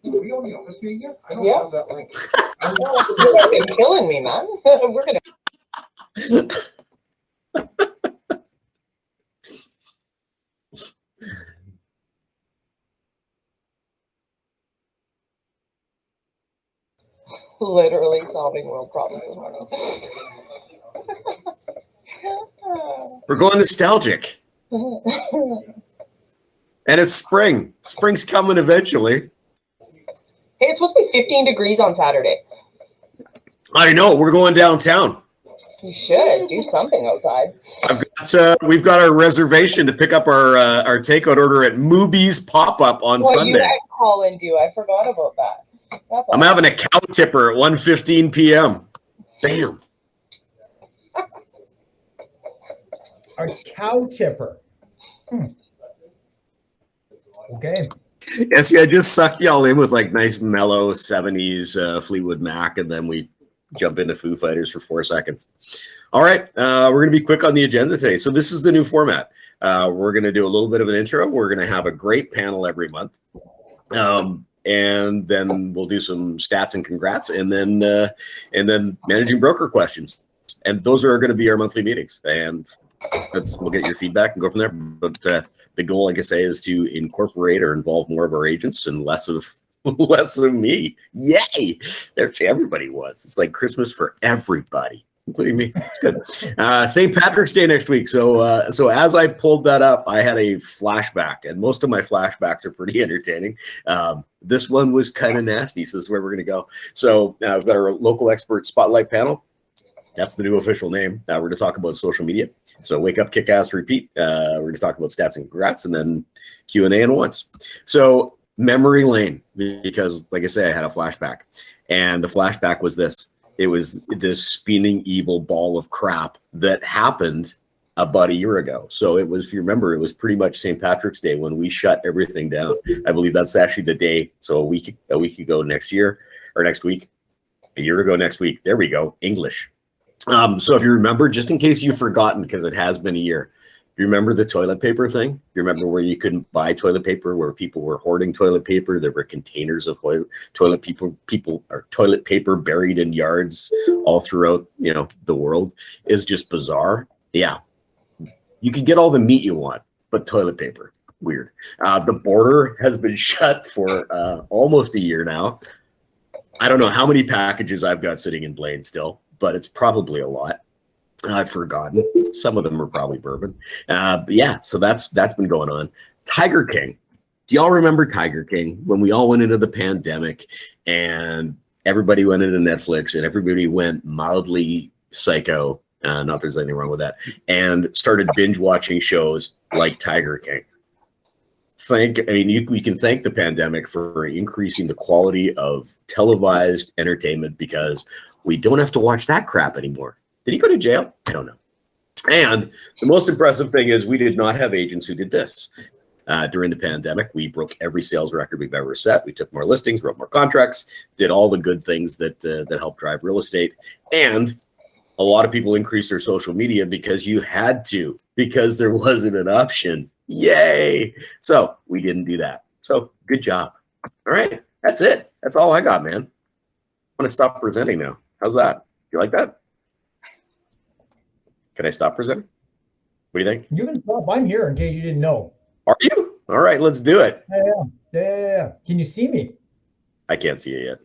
Are we on the office meeting yet? I don't Yeah. have that link. You're fucking killing me, man. We're gonna. Literally solving world problems this morning. We're going nostalgic. And it's spring. Spring's coming eventually. Hey, it's supposed to be 15 degrees on Saturday. I know. We're going downtown. You should do something outside. We've got our reservation to pick up our takeout order at Mooby's Pop-Up on Sunday. You might call and do. I forgot about that. That's I'm having a cow tipper at 1:15 p.m. Bam. A cow tipper. Okay. Yeah, see, I just sucked y'all in with like nice mellow 70s Fleetwood Mac, and then we jump into Foo Fighters for 4 seconds. All right, we're going to be quick on the agenda today. So this is the new format. We're going to do a little bit of an intro. We're going to have a great panel every month. And then we'll do some stats and congrats, and then managing broker questions. And those are going to be our monthly meetings. And we'll get your feedback and go from there. But the goal, like I say, is to incorporate or involve more of our agents and less of me. Yay! Everybody was. It's like Christmas for everybody, including me. It's good. St. Patrick's Day next week. So as I pulled that up, I had a flashback, and most of my flashbacks are pretty entertaining. This one was kind of nasty, so this is where we're going to go. So we've got our local expert spotlight panel. That's the new official name. We're going to talk about social media. So wake up, kick ass, repeat. We're going to talk about stats and congrats, and then Q&A and once. So memory lane, because like I say, I had a flashback, and the flashback was this. It was this spinning evil ball of crap that happened about a year ago. So it was, if you remember, it was pretty much St. Patrick's Day when we shut everything down. I believe that's actually the day. So a week ago next year, or next week, a year ago next week. There we go. English. So if you remember, just in case you've forgotten, because it has been a year, you remember the toilet paper thing? You remember where you couldn't buy toilet paper, where people were hoarding toilet paper? There were containers of toilet paper buried in yards all throughout, the world. Is just bizarre. Yeah. You can get all the meat you want, but toilet paper, weird. The border has been shut for almost a year now. I don't know how many packages I've got sitting in Blaine still, but it's probably a lot. I've forgotten. Some of them are probably bourbon. But yeah, so that's been going on. Tiger King. Do y'all remember Tiger King when we all went into the pandemic and everybody went into Netflix and everybody went mildly psycho? Not that there's anything wrong with that. And started binge watching shows like Tiger King. We can thank the pandemic for increasing the quality of televised entertainment, because we don't have to watch that crap anymore. Did he go to jail? I don't know. And the most impressive thing is we did not have agents who did this. During the pandemic, we broke every sales record we've ever set. We took more listings, wrote more contracts, did all the good things that help drive real estate. And a lot of people increased their social media because you had to, because there wasn't an option. Yay. So we didn't do that. So good job. All right. That's it. That's all I got, man. I'm going to stop presenting now. How's that? Do you like that? Can I stop presenting? What do you think? You can stop. I'm here in case you didn't know. Are you? All right, let's do it. Yeah. Can you see me? I can't see it yet.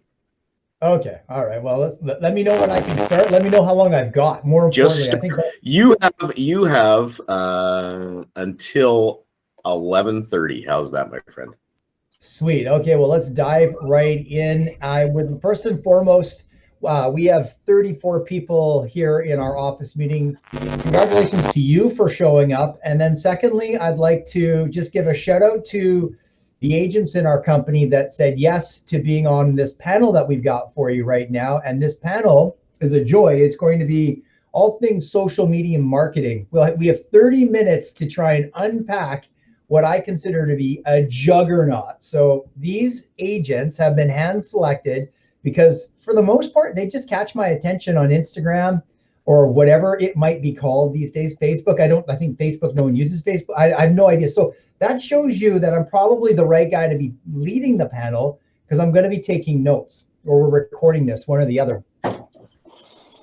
Okay. All right. Well, let me know when I can start. Let me know how long I've got. More importantly, I think you have until 11:30. How's that, my friend? Sweet. Okay. Well, let's dive right in. I would first and foremost, we have 34 people here in our office meeting. Congratulations to you for showing up. And then secondly, I'd like to just give a shout out to the agents in our company that said yes to being on this panel that we've got for you right now. And this panel is a joy. It's going to be all things social media marketing. We have 30 minutes to try and unpack what I consider to be a juggernaut. So these agents have been hand selected because for the most part, they just catch my attention on Instagram or whatever it might be called these days. Facebook, I think Facebook, no one uses Facebook. I have no idea. So that shows you that I'm probably the right guy to be leading the panel, because I'm going to be taking notes, or we're recording this, one or the other.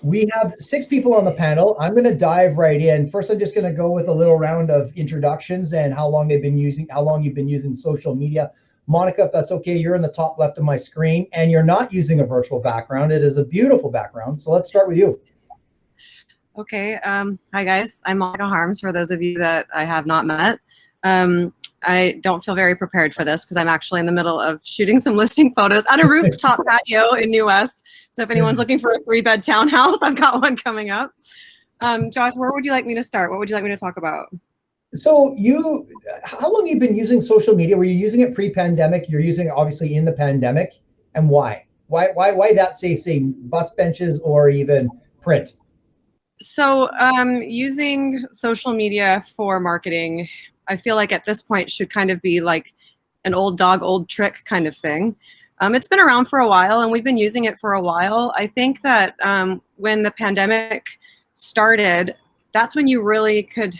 We have 6 people on the panel. I'm going to dive right in. First, I'm just going to go with a little round of introductions and how long you've been using social media. Monica, if that's okay, you're in the top left of my screen, and you're not using a virtual background. It is a beautiful background. So let's start with you. Okay. Hi, guys. I'm Monica Harms, for those of you that I have not met. I don't feel very prepared for this because I'm actually in the middle of shooting some listing photos on a rooftop patio in New West. So if anyone's looking for a 3-bed townhouse, I've got one coming up. Josh, where would you like me to start? What would you like me to talk about? So how long have you been using social media? Were you using it pre-pandemic? You're using it obviously in the pandemic, and why? Why that say bus benches or even print? So using social media for marketing, I feel like at this point should kind of be like an old dog, old trick kind of thing. It's been around for a while and we've been using it for a while. I think that when the pandemic started, that's when you really could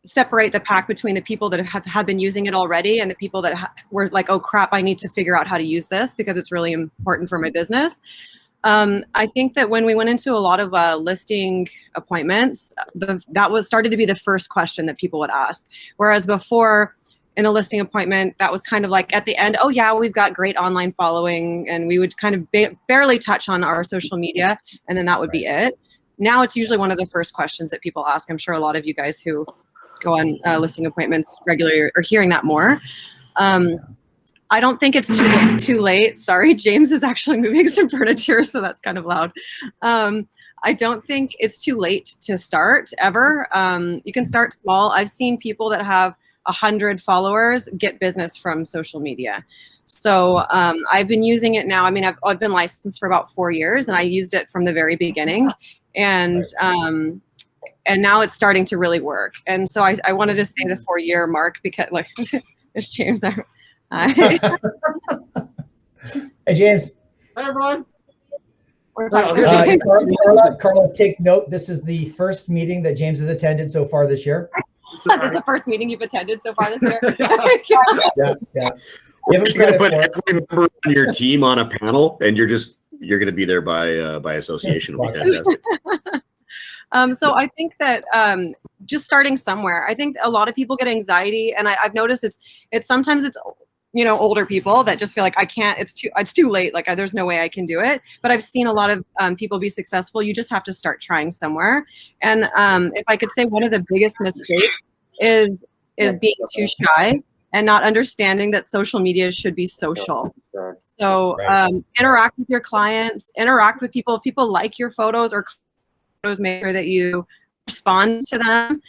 separate the pack between the people that have been using it already and the people that were like, oh crap, I need to figure out how to use this because it's really important for my business. I think that when we went into a lot of listing appointments, that started to be the first question that people would ask. Whereas before, in the listing appointment, that was kind of like at the end, oh yeah, we've got great online following, and we would kind of barely touch on our social media, and then that would be it. Now it's usually one of the first questions that people ask. I'm sure a lot of you guys who go on listing appointments regularly are hearing that more. I don't think it's too late. Sorry, James is actually moving some furniture, so that's kind of loud. I don't think it's too late to start ever. You can start small. I've seen people that have 100 followers get business from social media. So I've been using it now. I mean, I've been licensed for about 4 years, and I used it from the very beginning. And now it's starting to really work. And so I wanted to say the 4-year mark because, like, there's James there. Hey, James. Hi, everyone. Carla, take note. This is the first meeting that James has attended so far this year. This is the first meeting you've attended so far this year. Yeah. We're going to put every member on your team on a panel, and you're going to be there by association. It'll be fantastic. So I think that just starting somewhere. I think a lot of people get anxiety, and I've noticed it's sometimes older people that just feel like I can't. It's too late. Like there's no way I can do it. But I've seen a lot of people be successful. You just have to start trying somewhere. And if I could say, one of the biggest mistakes is being too shy and not understanding that social media should be social. So interact with your clients, interact with people. If people like your photos or photos, make sure that you respond to them.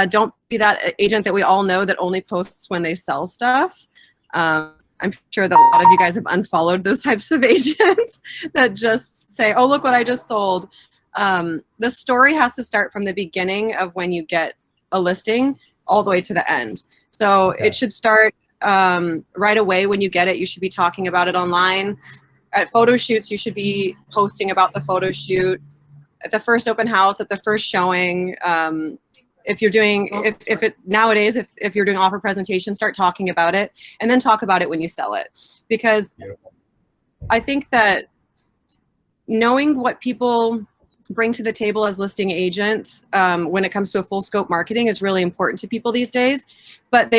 Don't be that agent that we all know that only posts when they sell stuff. I'm sure that a lot of you guys have unfollowed those types of agents that just say, oh, look what I just sold. The story has to start from the beginning of when you get a listing all the way to the end. So it should start right away when you get it. You should be talking about it online. At photo shoots, you should be posting about the photo shoot. At the first open house, at the first showing. If you're doing, nowadays, if you're doing offer presentation, start talking about it, and then talk about it when you sell it. Because I think that knowing what people bring to the table as listing agents when it comes to a full scope marketing is really important to people these days. But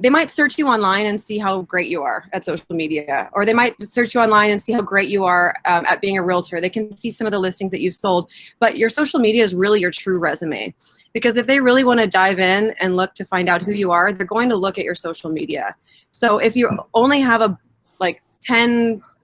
they might search you online and see how great you are at social media, or they might search you online and see how great you are at being a realtor. They can see some of the listings that you've sold, but your social media is really your true resume. Because if they really want to dive in and look to find out who you are, they're going to look at your social media. So if you only have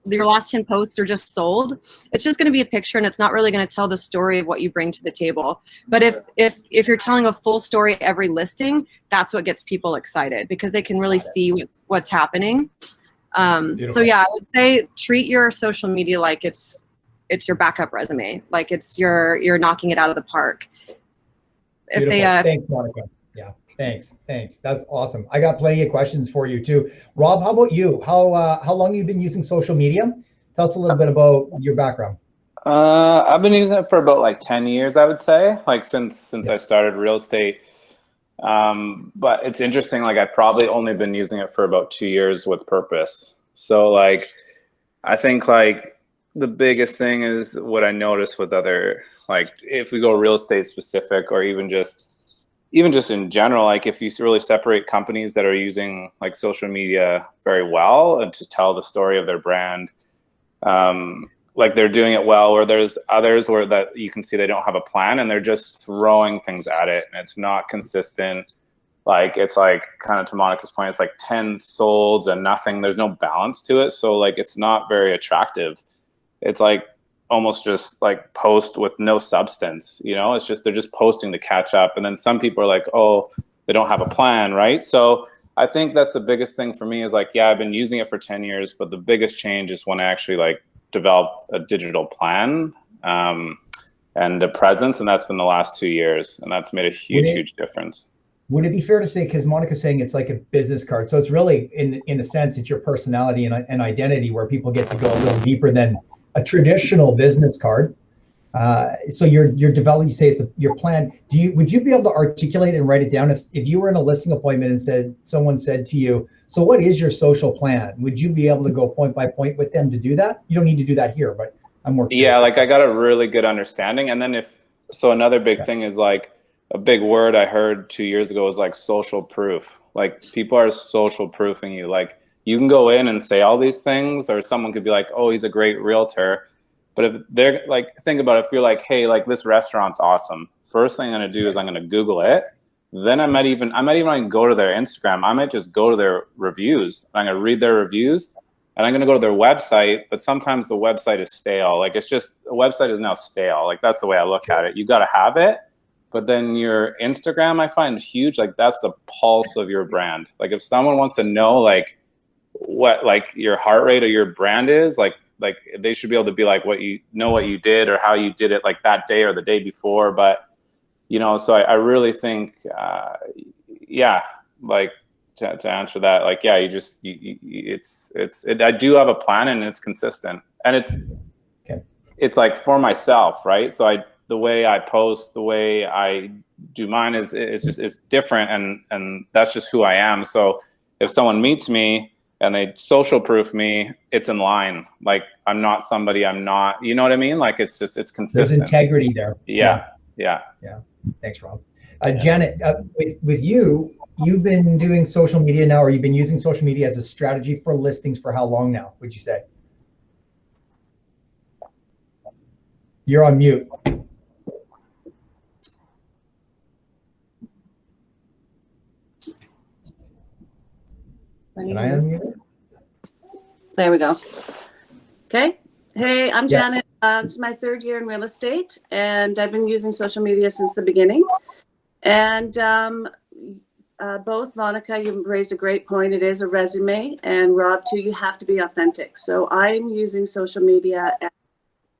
your last 10 posts are just sold, it's just going to be a picture, and it's not really going to tell the story of what you bring to the table. But if you're telling a full story every listing, that's what gets people excited, because they can really see what's happening. So yeah, I would say treat your social media like it's your backup resume, like you're knocking it out of the park. Thanks, Monica. Yeah. Thanks. That's awesome. I got plenty of questions for you too. Rob, how about you? How long have you been using social media? Tell us a little bit about your background. I've been using it for about like 10 years, I would say. Like since I started real estate. But it's interesting, like I've probably only been using it for about 2 years with purpose. So like, I think like the biggest thing is what I noticed with other, like if we go real estate specific, or even just in general, like if you really separate companies that are using like social media very well and to tell the story of their brand, like they're doing it well, or there's others where that you can see they don't have a plan and they're just throwing things at it and it's not consistent. Like it's like kind of to Monica's point, it's like 10 solds and nothing. There's no balance to it. So like it's not very attractive. It's like almost just like post with no substance, you know, it's just they're just posting to catch up. And then some people are like, oh, they don't have a plan, right? So I think that's the biggest thing for me is like, yeah, I've been using it for 10 years, but the biggest change is when I actually like developed a digital plan and a presence, and that's been the last 2 years, and that's made a huge difference. Would it be fair to say, because Monica's saying it's like a business card, so it's really in a sense it's your personality and identity, where people get to go a little deeper than a traditional business card. So you're developing, you say it's your plan. Would you be able to articulate and write it down if you were in a listing appointment and someone said to you, so what is your social plan? Would you be able to go point by point with them to do that? You don't need to do that here, but I'm more curious. Yeah, like I got a really good understanding. And then another big thing is like a big word I heard 2 years ago was like social proof. Like people are social proofing you. Like you can go in and say all these things, or someone could be like, oh, he's a great realtor. But if they're like, think about it, if you're like, hey, like this restaurant's awesome. First thing I'm gonna do is I'm gonna Google it. Then I might even not go to their Instagram. I might just go to their reviews. I'm gonna read their reviews, and I'm gonna go to their website. But sometimes the website is stale. Like it's just, the website is now stale. Like that's the way I look at it. You gotta have it. But then your Instagram, I find huge. Like that's the pulse of your brand. Like if someone wants to know like what like your heart rate of your brand is, like they should be able to be like what you did or how you did it like that day or the day before. But you know, so I really think yeah, like to answer that, like yeah, I do have a plan and it's consistent, and it's like for myself, right? So the way I post, the way I do mine is different, and that's just who I am. So if someone meets me and they social proof me, it's in line. Like I'm not somebody I'm not, you know what I mean? Like it's consistent. There's integrity there. Yeah. Thanks, Rob. Janet, with you've been doing social media now, or you've been using social media as a strategy for listings for how long now, would you say? You're on mute. Can I unmute? There we go. Okay. Hey, I'm Janet. This is my 3rd year in real estate, and I've been using social media since the beginning. And both Monica, you raised a great point. It is a resume, and Rob too. You have to be authentic. So I'm using social media. And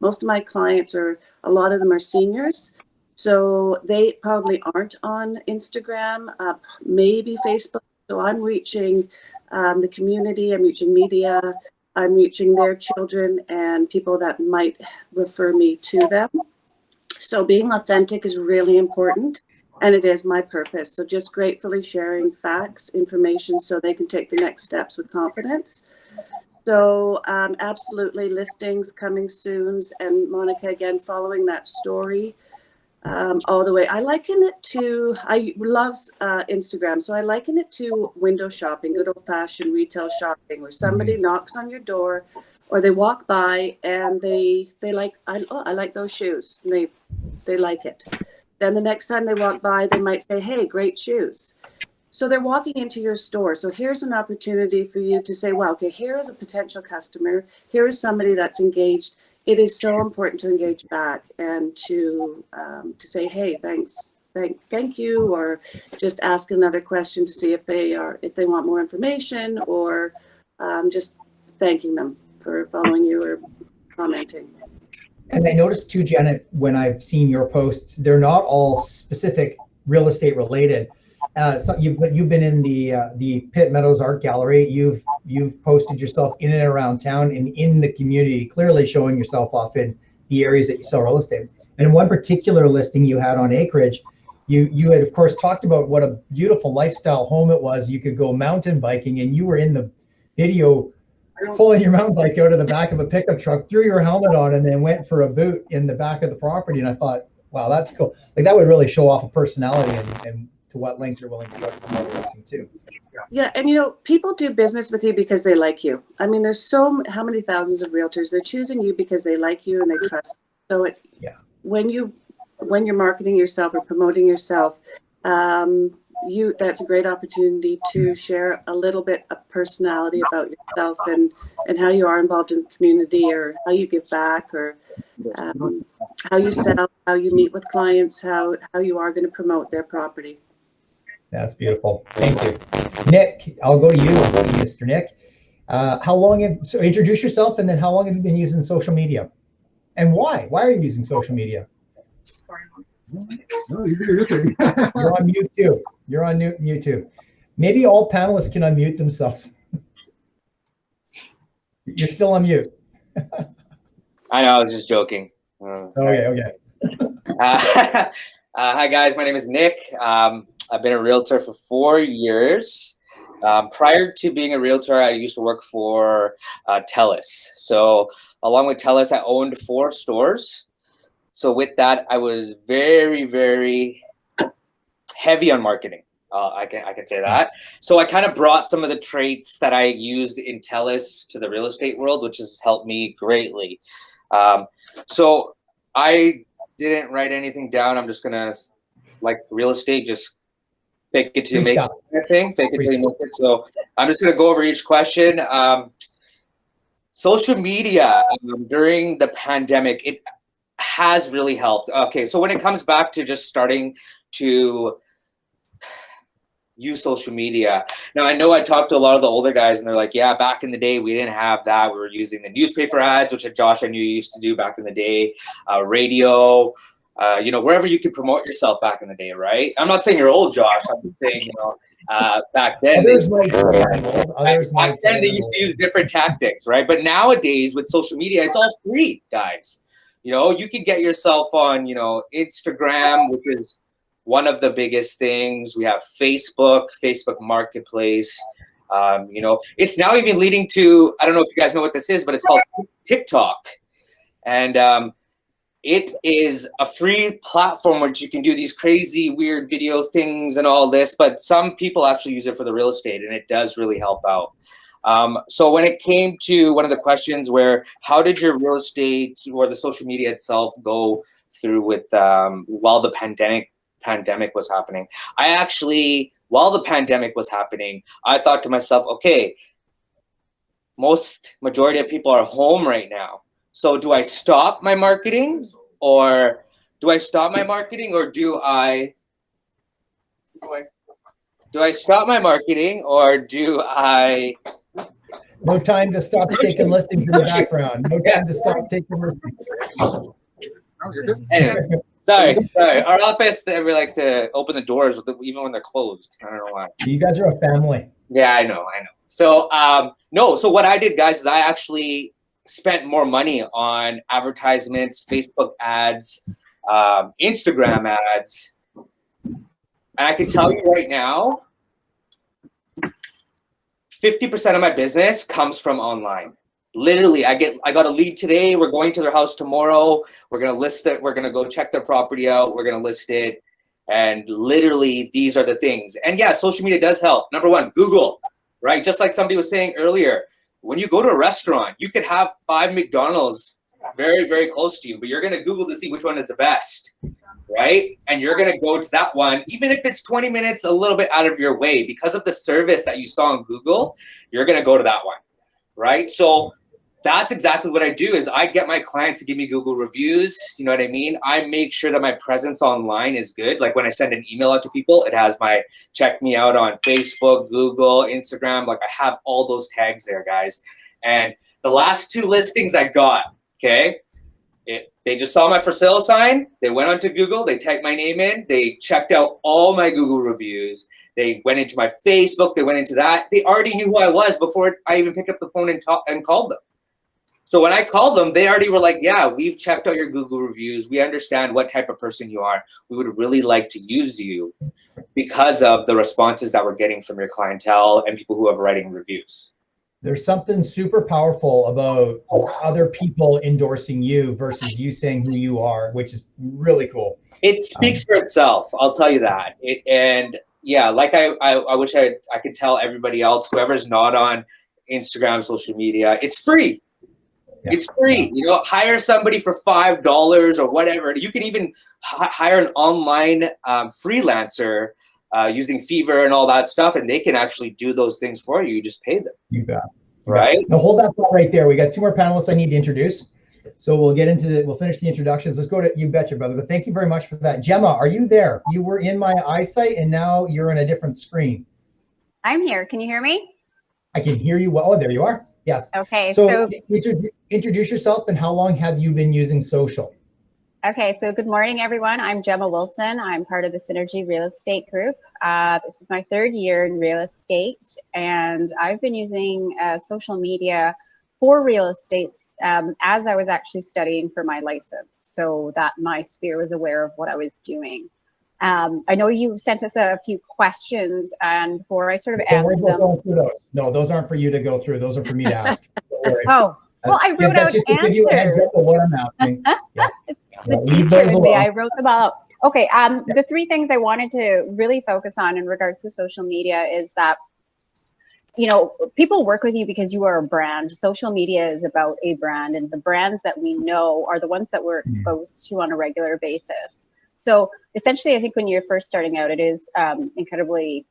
most of my clients a lot of them are seniors, so they probably aren't on Instagram, maybe Facebook. So I'm reaching the community, I'm reaching media, I'm reaching their children and people that might refer me to them. So being authentic is really important, and it is my purpose. So just gratefully sharing facts, information, so they can take the next steps with confidence. So absolutely, listings coming soon. And Monica, again, following that story all the way. I love Instagram. So I liken it to window shopping, good old fashioned retail shopping, where somebody knocks on your door or they walk by and they like, I like those shoes. And they like it. Then the next time they walk by, they might say, hey, great shoes. So they're walking into your store. So here's an opportunity for you to say, well, okay, here is a potential customer. Here is somebody that's engaged. It is so important to engage back and to say, hey, thanks, thank you, or just ask another question to see if they want more information, or just thanking them for following you or commenting. And I noticed too, Janet, when I've seen your posts, they're not all specific real estate related. So you've been in the Pitt Meadows Art Gallery. You've posted yourself in and around town and in the community, clearly showing yourself off in the areas that you sell real estate. And in one particular listing you had on acreage, You had of course talked about what a beautiful lifestyle home it was. You could go mountain biking, and you were in the video pulling your mountain bike out of the back of a pickup truck, threw your helmet on, and then went for a boot in the back of the property. And I thought, wow, that's cool. Like that would really show off a personality and to what length you're willing to go to promote a listing too. Yeah, and people do business with you because they like you. I mean, there's how many thousands of realtors, they're choosing you because they like you and they trust you. So when you're marketing yourself or promoting yourself, that's a great opportunity to share a little bit of personality about yourself and how you are involved in the community, or how you give back, or how you sell, how you meet with clients, how you are going to promote their property. That's beautiful. Thank you. Nick, I'll go to you, Mr. Nick. So introduce yourself, and then how long have you been using social media? And why? Why are you using social media? Sorry. No, you're good. You're on mute too. You're on mute too. Maybe all panelists can unmute themselves. You're still on mute. I know, I was just joking. Okay. Hi guys, my name is Nick. I've been a realtor for 4 years. Prior to being a realtor, I used to work for TELUS. So along with TELUS, I owned 4 stores. So with that, I was very, very heavy on marketing. I can say that. So I kind of brought some of the traits that I used in TELUS to the real estate world, which has helped me greatly. So I didn't write anything down. I'm just gonna, like real estate, just fake it till you make it kind of thing. Fake it till you make it. So I'm just gonna go over each question. Social media during the pandemic, it has really helped. Okay, so when it comes back to just starting to use social media. Now, I know I talked to a lot of the older guys and they're like, yeah, back in the day, we didn't have that. We were using the newspaper ads, which Josh, I knew you used to do back in the day, radio, wherever you could promote yourself back in the day, right? I'm not saying you're old, Josh. I'm saying, back then, back then they used to use different tactics, right? But nowadays with social media, it's all free, guys. You can get yourself on, Instagram, which is one of the biggest things. We have Facebook Marketplace. It's now even leading to, I don't know if you guys know what this is, but it's called TikTok. And it is a free platform which you can do these crazy, weird video things and all this, but some people actually use it for the real estate, and it does really help out. So when it came to one of the questions where, how did your real estate or the social media itself go through with while the pandemic was happening? While the pandemic was happening, I thought to myself, okay, majority of people are home right now. So do I stop my marketing, or do I stop my marketing or do I stop my marketing, or do I? No time to stop taking listings in the background. No time to stop taking listings. Anyway, sorry. Our office, everybody likes to open the doors even when they're closed. I don't know why. You guys are a family. Yeah, I know. So, so what I did, guys, is I actually spent more money on advertisements, Facebook ads, Instagram ads. And I can tell you right now, 50% of my business comes from online. Literally, I got a lead today. We're going to their house tomorrow. We're going to list it. We're going to go check their property out. We're going to list it. And literally, these are the things. And yeah, social media does help. Number one, Google, right? Just like somebody was saying earlier, when you go to a restaurant, you could have 5 McDonald's very, very close to you, but you're going to Google to see which one is the best, right? And you're going to go to that one, even if it's 20 minutes, a little bit out of your way, because of the service that you saw on Google, you're going to go to that one, right? So that's exactly what I do, is I get my clients to give me Google reviews. You know what I mean? I make sure that my presence online is good. Like when I send an email out to people, it has my check me out on Facebook, Google, Instagram. Like I have all those tags there, guys. And the last 2 listings I got, okay, they just saw my for sale sign. They went onto Google. They typed my name in. They checked out all my Google reviews. They went into my Facebook. They went into that. They already knew who I was before I even picked up the phone and called them. So when I called them, they already were like, yeah, we've checked out your Google reviews. We understand what type of person you are. We would really like to use you because of the responses that we're getting from your clientele and people who are writing reviews. There's something super powerful about other people endorsing you versus you saying who you are, which is really cool. It speaks for itself. I'll tell you that. And yeah, like I wish I could tell everybody else, whoever's not on Instagram, social media, it's free. Yeah. It's free. You know, hire somebody for $5 or whatever. You can even hire an online freelancer using Fever and all that stuff, and they can actually do those things for you. You just pay them. You bet. Right? Now hold that thought right there. We got 2 more panelists I need to introduce. So we'll get into we'll finish the introductions. Let's go to You Betcha, brother. But thank you very much for that. Gemma, are you there? You were in my eyesight and now you're in a different screen. I'm here. Can you hear me? I can hear you well. Oh, there you are. Yes. Okay. So introduce yourself and how long have you been using social? Okay. So good morning, everyone. I'm Gemma Wilson. I'm part of the Synergy Real Estate Group. This is my 3rd year in real estate, and I've been using social media for real estate as I was actually studying for my license, so that my sphere was aware of what I was doing. I know you sent us a few questions, and before I sort of answer them. No, those aren't for you to go through. Those are for me to ask. Oh, well, I wrote out just to give you a heads up of what I'm asking. Yeah. The teacher in me, I wrote them all out. Okay, the 3 things I wanted to really focus on in regards to social media is that, you know, people work with you because you are a brand. Social media is about a brand, and the brands that we know are the ones that we're exposed to on a regular basis. So essentially, I think when you're first starting out, it is incredibly,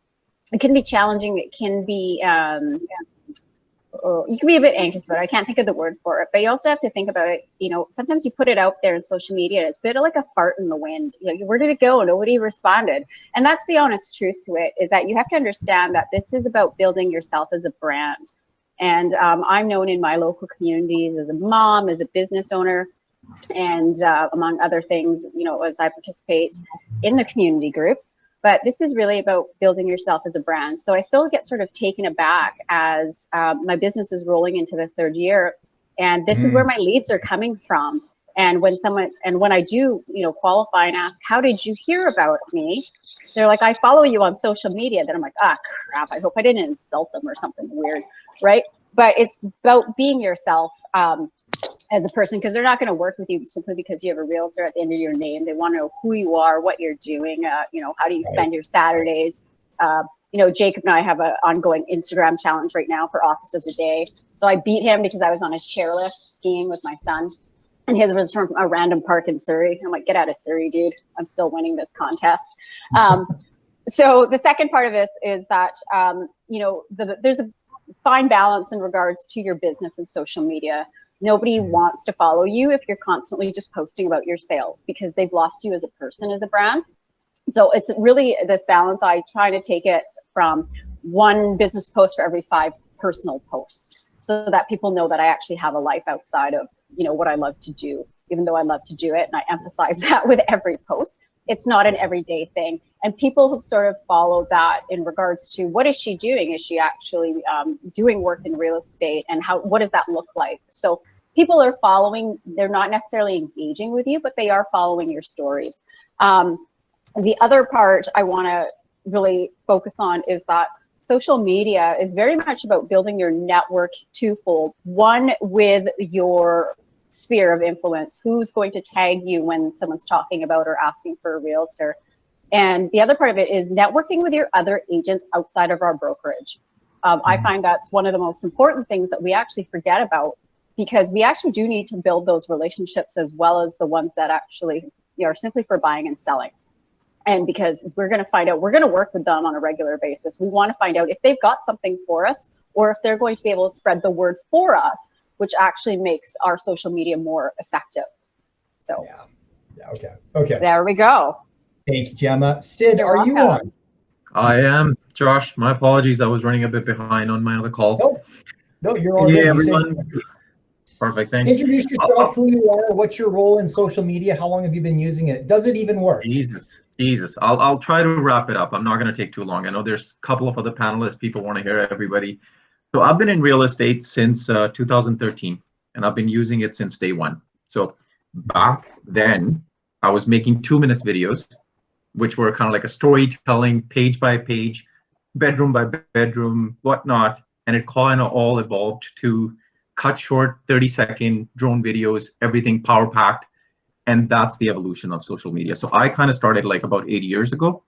it can be challenging. It can be, you can be a bit anxious about it. I can't think of the word for it, but you also have to think about it. You know, sometimes you put it out there in social media, it's a bit like a fart in the wind. You know, where did it go? Nobody responded. And that's the honest truth to it, is that you have to understand that this is about building yourself as a brand. And I'm known in my local communities as a mom, as a business owner, and among other things, you know, as I participate in the community groups. But this is really about building yourself as a brand. So I still get sort of taken aback as my business is rolling into the 3rd year, and this is where my leads are coming from. And when I do, you know, qualify and ask, how did you hear about me? They're like, I follow you on social media. Then I'm like, ah, crap, I hope I didn't insult them or something weird, right? But it's about being yourself as a person, because they're not going to work with you simply because you have a realtor at the end of your name. They want to know who you are, what you're doing, you know, how do you spend your Saturdays. You know, Jacob and I have an ongoing Instagram challenge right now for Office of the Day. So I beat him because I was on his chairlift skiing with my son, and his was from a random park in Surrey. I'm like, get out of Surrey, dude. I'm still winning this contest. So the second part of this is that, you know, there's a fine balance in regards to your business and social media. Nobody wants to follow you if you're constantly just posting about your sales, because they've lost you as a person, as a brand. So it's really this balance. I try to take it from 1 business post for every 5 personal posts, so that people know that I actually have a life outside of, you know, what I love to do, even though I love to do it. And I emphasize that with every post. It's not an everyday thing. And people have sort of followed that in regards to, what is she doing? Is she actually doing work in real estate? And what does that look like? So people are following, they're not necessarily engaging with you, but they are following your stories. The other part I want to really focus on is that social media is very much about building your network twofold. One, with your sphere of influence, who's going to tag you when someone's talking about or asking for a realtor. And the other part of it is networking with your other agents outside of our brokerage. I find that's one of the most important things that we actually forget about, because we actually do need to build those relationships, as well as the ones that actually, you know, are simply for buying and selling. And because we're going to find out, we're going to work with them on a regular basis. We want to find out if they've got something for us, or if they're going to be able to spread the word for us, which actually makes our social media more effective. So yeah. Okay. There we go. Thank you, Gemma. Sid, You're are you welcome. on? I am, Josh. My apologies. I was running a bit behind on my other call. No, you're all good. Everyone. Perfect. Thanks. Introduce yourself, who you are, what's your role in social media, how long have you been using it? Does it even work? Jesus. I'll try to wrap it up. I'm not going to take too long. I know there's a couple of other panelists. People want to hear everybody. So I've been in real estate since 2013. and I've been using it since day one. So back then, I was making 2-minute videos, which were kind of like a storytelling, page by page, bedroom by bedroom, whatnot. And it kind of all evolved to cut short 30-second drone videos, everything power packed. And that's the evolution of social media. So I kind of started like about 8 years ago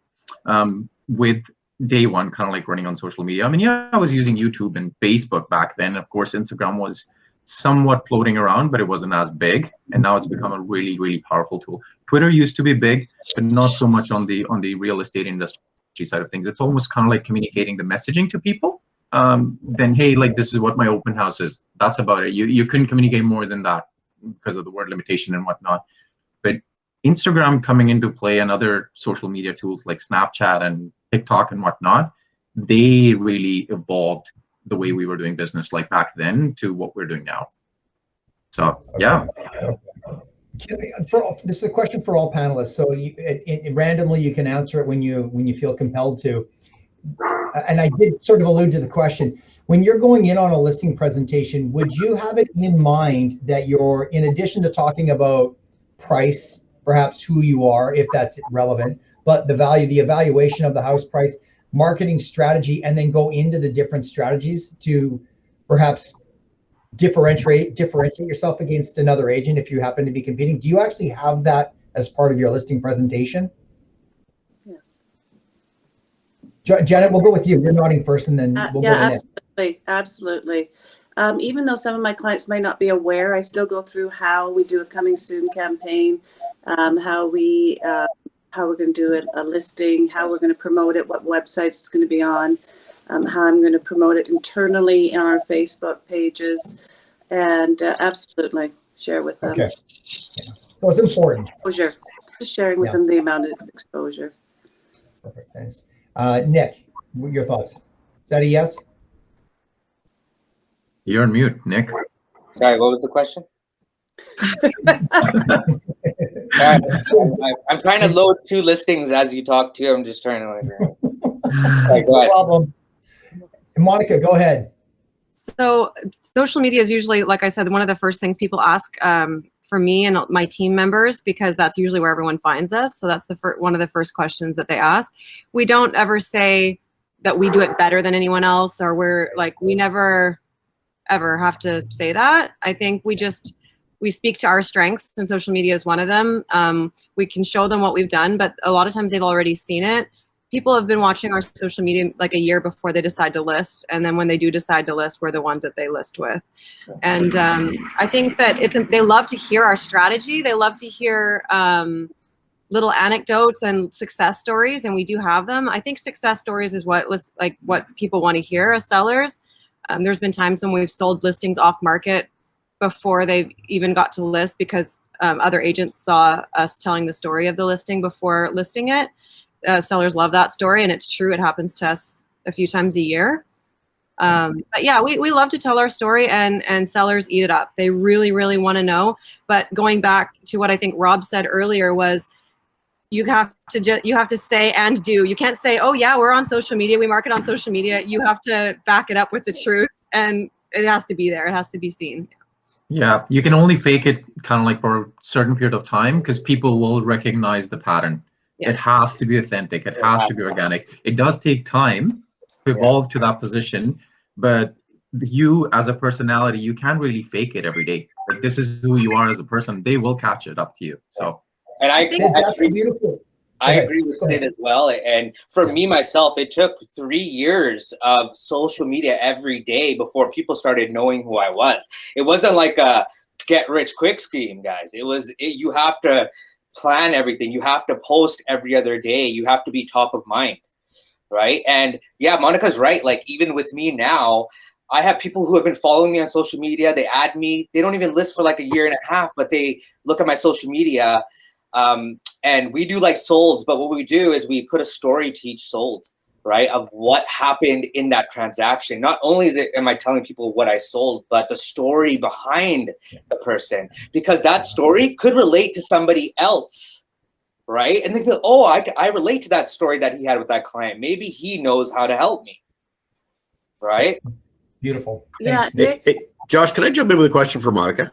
with day one, kind of like running on social media. I mean, yeah, I was using YouTube and Facebook back then. Of course, Instagram was somewhat floating around, but it wasn't as big. And now it's become a really, really powerful tool. Twitter used to be big, but not so much on the real estate industry side of things. It's almost kind of like communicating the messaging to people. Then, hey, like this is what my open house is. That's about it. You couldn't communicate more than that because of the word limitation and whatnot. But Instagram coming into play and other social media tools like Snapchat and TikTok and whatnot, they really evolved the way we were doing business like back then to what we're doing now. So, yeah. This is a question for all panelists. So randomly you can answer it when you feel compelled to. And I did sort of allude to the question. When you're going in on a listing presentation, would you have it in mind that you're, in addition to talking about price, perhaps who you are, if that's relevant, but the value, the evaluation of the house price, marketing strategy, and then go into the different strategies to perhaps differentiate yourself against another agent if you happen to be competing? Do you actually have that as part of your listing presentation? Yes. Janet, we'll go with you. You're nodding first, and then we'll go to Nick. Absolutely. Even though some of my clients might not be aware, I still go through how we do a coming soon campaign, how we're going to do a listing, how we're going to promote it, what website it's going to be on, how I'm going to promote it internally on our Facebook pages, and absolutely share with them. Okay. Yeah. So it's important. Exposure. Just sharing with them the amount of exposure. Perfect. Thanks. Nick, your thoughts? Is that a yes? You're on mute, Nick. Sorry, what was the question? I'm trying to load 2 listings as you talk too. I'm just trying to like, no problem. Monica, go ahead. So social media is usually, like I said, one of the first things people ask for me and my team members, because that's usually where everyone finds us. So that's one of the first questions that they ask. We don't ever say that we do it better than anyone else, or we never ever have to say that. I think we speak to our strengths, and social media is one of them. We can show them what we've done, but a lot of times they've already seen it. People have been watching our social media like a year before they decide to list, and then when they do decide to list, we're the ones that they list with. And I think that they love to hear our strategy. They love to hear little anecdotes and success stories, and we do have them. I think success stories is what people want to hear as sellers. There's been times when we've sold listings off market before they've even got to list because other agents saw us telling the story of the listing before listing it. Sellers love that story, and it's true. It happens to us a few times a year. But yeah, we love to tell our story, and sellers eat it up. They really, really want to know. But going back to what I think Rob said earlier was, you have to say and do. You can't say, oh yeah, we're on social media, we market on social media. You have to back it up with the truth, and it has to be there. It has to be seen. Yeah, you can only fake it kind of like for a certain period of time because people will recognize the pattern. Yeah. It has to be authentic. It has to be organic. It does take time to evolve to that position, but you as a personality, you can't really fake it every day. Like, this is who you are as a person. They will catch it up to you. So. And I agree with Sid as well. And for me, myself, it took 3 years of social media every day before people started knowing who I was. It wasn't like a get rich quick scheme, guys. You have to plan everything. You have to post every other day. You have to be top of mind, right? And yeah, Monica's right. Like, even with me now, I have people who have been following me on social media. They add me. They don't even list for like a year and a half, but they look at my social media. And we do like solds, but what we do is we put a story to each sold, right? Of what happened in that transaction. Not only am I telling people what I sold, but the story behind the person, because that story could relate to somebody else, right? And they go, oh, I relate to that story that he had with that client. Maybe he knows how to help me, right? Beautiful. Yeah, Nick. Josh, can I jump in with a question for Monica?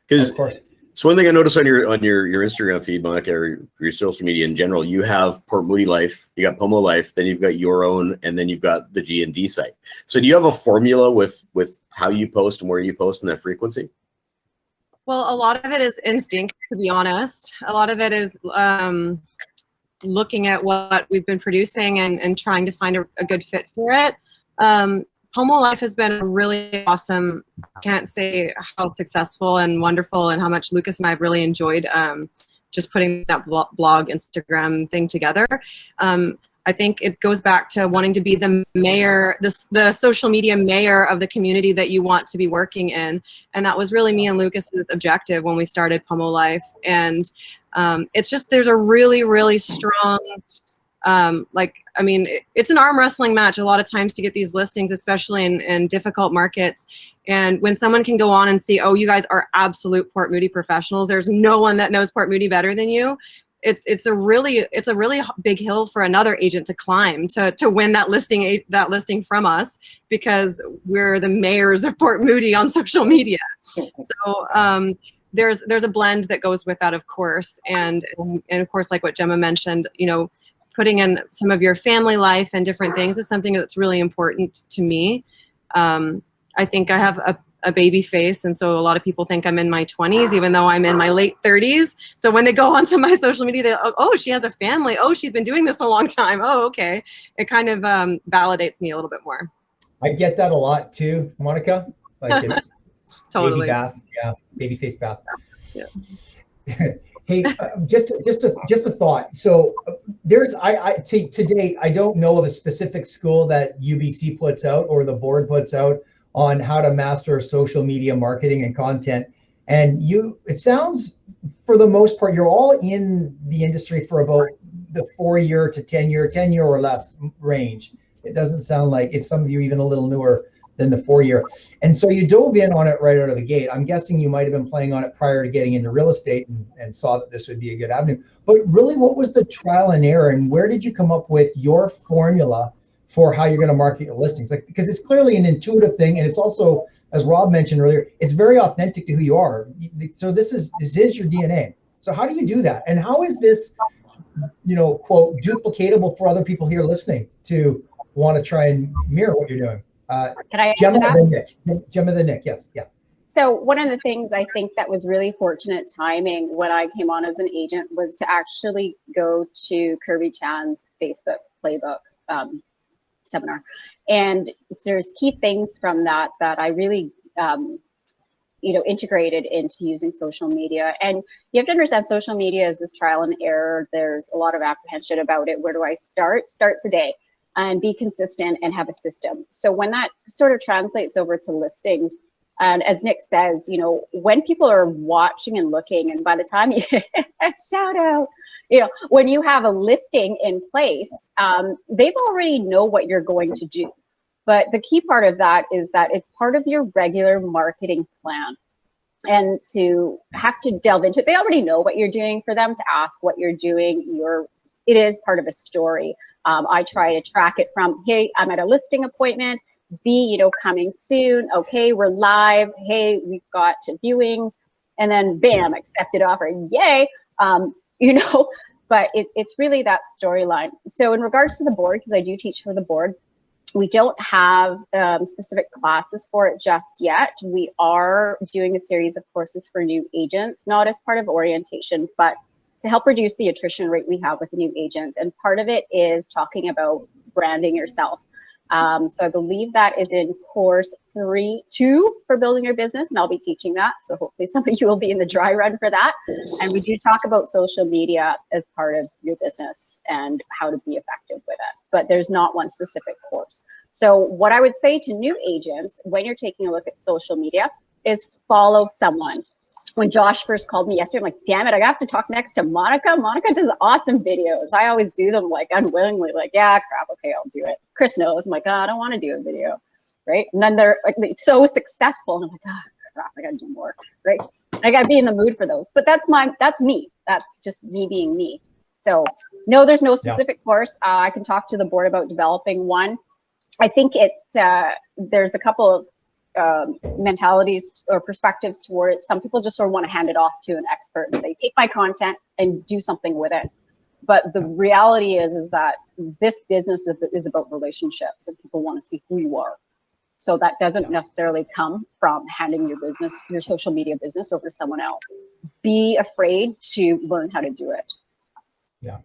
Because Of course. so one thing I noticed on your Instagram feed, Monica, or your social media in general, you have Port Moody Life, you got Pomo Life, then you've got your own, and then you've got the G&D site. So do you have a formula with how you post and where you post and that frequency? Well, a lot of it is instinct, to be honest. A lot of it is looking at what we've been producing and trying to find a good fit for it. Pomo Life has been really awesome. I can't say how successful and wonderful and how much Lucas and I have really enjoyed just putting that blog, Instagram thing together. I think it goes back to wanting to be the mayor, the social media mayor of the community that you want to be working in. And that was really me and Lucas's objective when we started Pomo Life. And it's just, there's a really, really strong, it's an arm wrestling match a lot of times to get these listings, especially in difficult markets. And when someone can go on and see, oh, you guys are absolute Port Moody professionals, there's no one that knows Port Moody better than you. It's a really big hill for another agent to climb to win that listing from us, because we're the mayors of Port Moody on social media. So there's a blend that goes with that, of course, and of course, like what Gemma mentioned, putting in some of your family life and different things is something that's really important to me. I think I have a baby face, and so a lot of people think I'm in my 20s, even though I'm in my late 30s. So when they go onto my social media, they oh, she has a family. Oh, she's been doing this a long time. Oh, okay. It kind of validates me a little bit more. I get that a lot too, Monica. Like it's totally. Baby bath, yeah, baby face bath. Yeah. Hey, just a thought. So to date, I don't know of a specific school that UBC puts out or the board puts out on how to master social media marketing and content. And it sounds, for the most part, you're all in the industry for about the 4-year to 10-year or less range. It doesn't sound like it's some of you even a little newer than the 4-year. And so you dove in on it right out of the gate. I'm guessing you might have been playing on it prior to getting into real estate and saw that this would be a good avenue. But really, what was the trial and error, and where did you come up with your formula for how you're going to market your listings? Like, because it's clearly an intuitive thing, and it's also, as Rob mentioned earlier, it's very authentic to who you are. So this is your DNA. So how do you do that? And how is this, quote, duplicatable for other people here listening to want to try and mirror what you're doing? Can I Gemma the Nick, yes, yeah. So one of the things I think that was really fortunate timing when I came on as an agent was to actually go to Kirby Chan's Facebook playbook seminar. And there's key things from that I really, integrated into using social media. And you have to understand social media is this trial and error. There's a lot of apprehension about it. Where do I start? Start today and be consistent and have a system. So when that sort of translates over to listings, and as Nick says, when people are watching and looking, and by the time you shout out, when you have a listing in place, they've already know what you're going to do. But the key part of that is that it's part of your regular marketing plan. And to have to delve into it, they already know what you're doing. For them to ask what you're doing, it is part of a story. I try to track it from, hey, I'm at a listing appointment, B, coming soon. Okay, we're live. Hey, we've got viewings, and then bam, accepted offer. Yay. But it's really that storyline. So in regards to the board, because I do teach for the board, we don't have specific classes for it just yet. We are doing a series of courses for new agents, not as part of orientation, but to help reduce the attrition rate we have with new agents. And part of it is talking about branding yourself. So I believe that is in course 2 for building your business, and I'll be teaching that. So hopefully some of you will be in the dry run for that. And we do talk about social media as part of your business and how to be effective with it. But there's not one specific course. So what I would say to new agents when you're taking a look at social media is follow someone. When Josh first called me yesterday, I'm like, damn it, I have to talk next to Monica. Monica does awesome videos. I always do them like unwillingly, like, yeah, crap, okay, I'll do it. Chris knows. I'm like, oh, I don't want to do a video, right? And then they're like so successful, and I'm like, oh, crap, I got to do more, right? I got to be in the mood for those. But that's me. That's just me being me. So no, there's no specific course. I can talk to the board about developing one. I think there's a couple of mentalities or perspectives towards. Some people just sort of want to hand it off to an expert and say, take my content and do something with it. But the reality is that this business is about relationships, and people want to see who you are. So that doesn't necessarily come from handing your business, your social media business, over to someone else. Be afraid to learn how to do it. Yeah.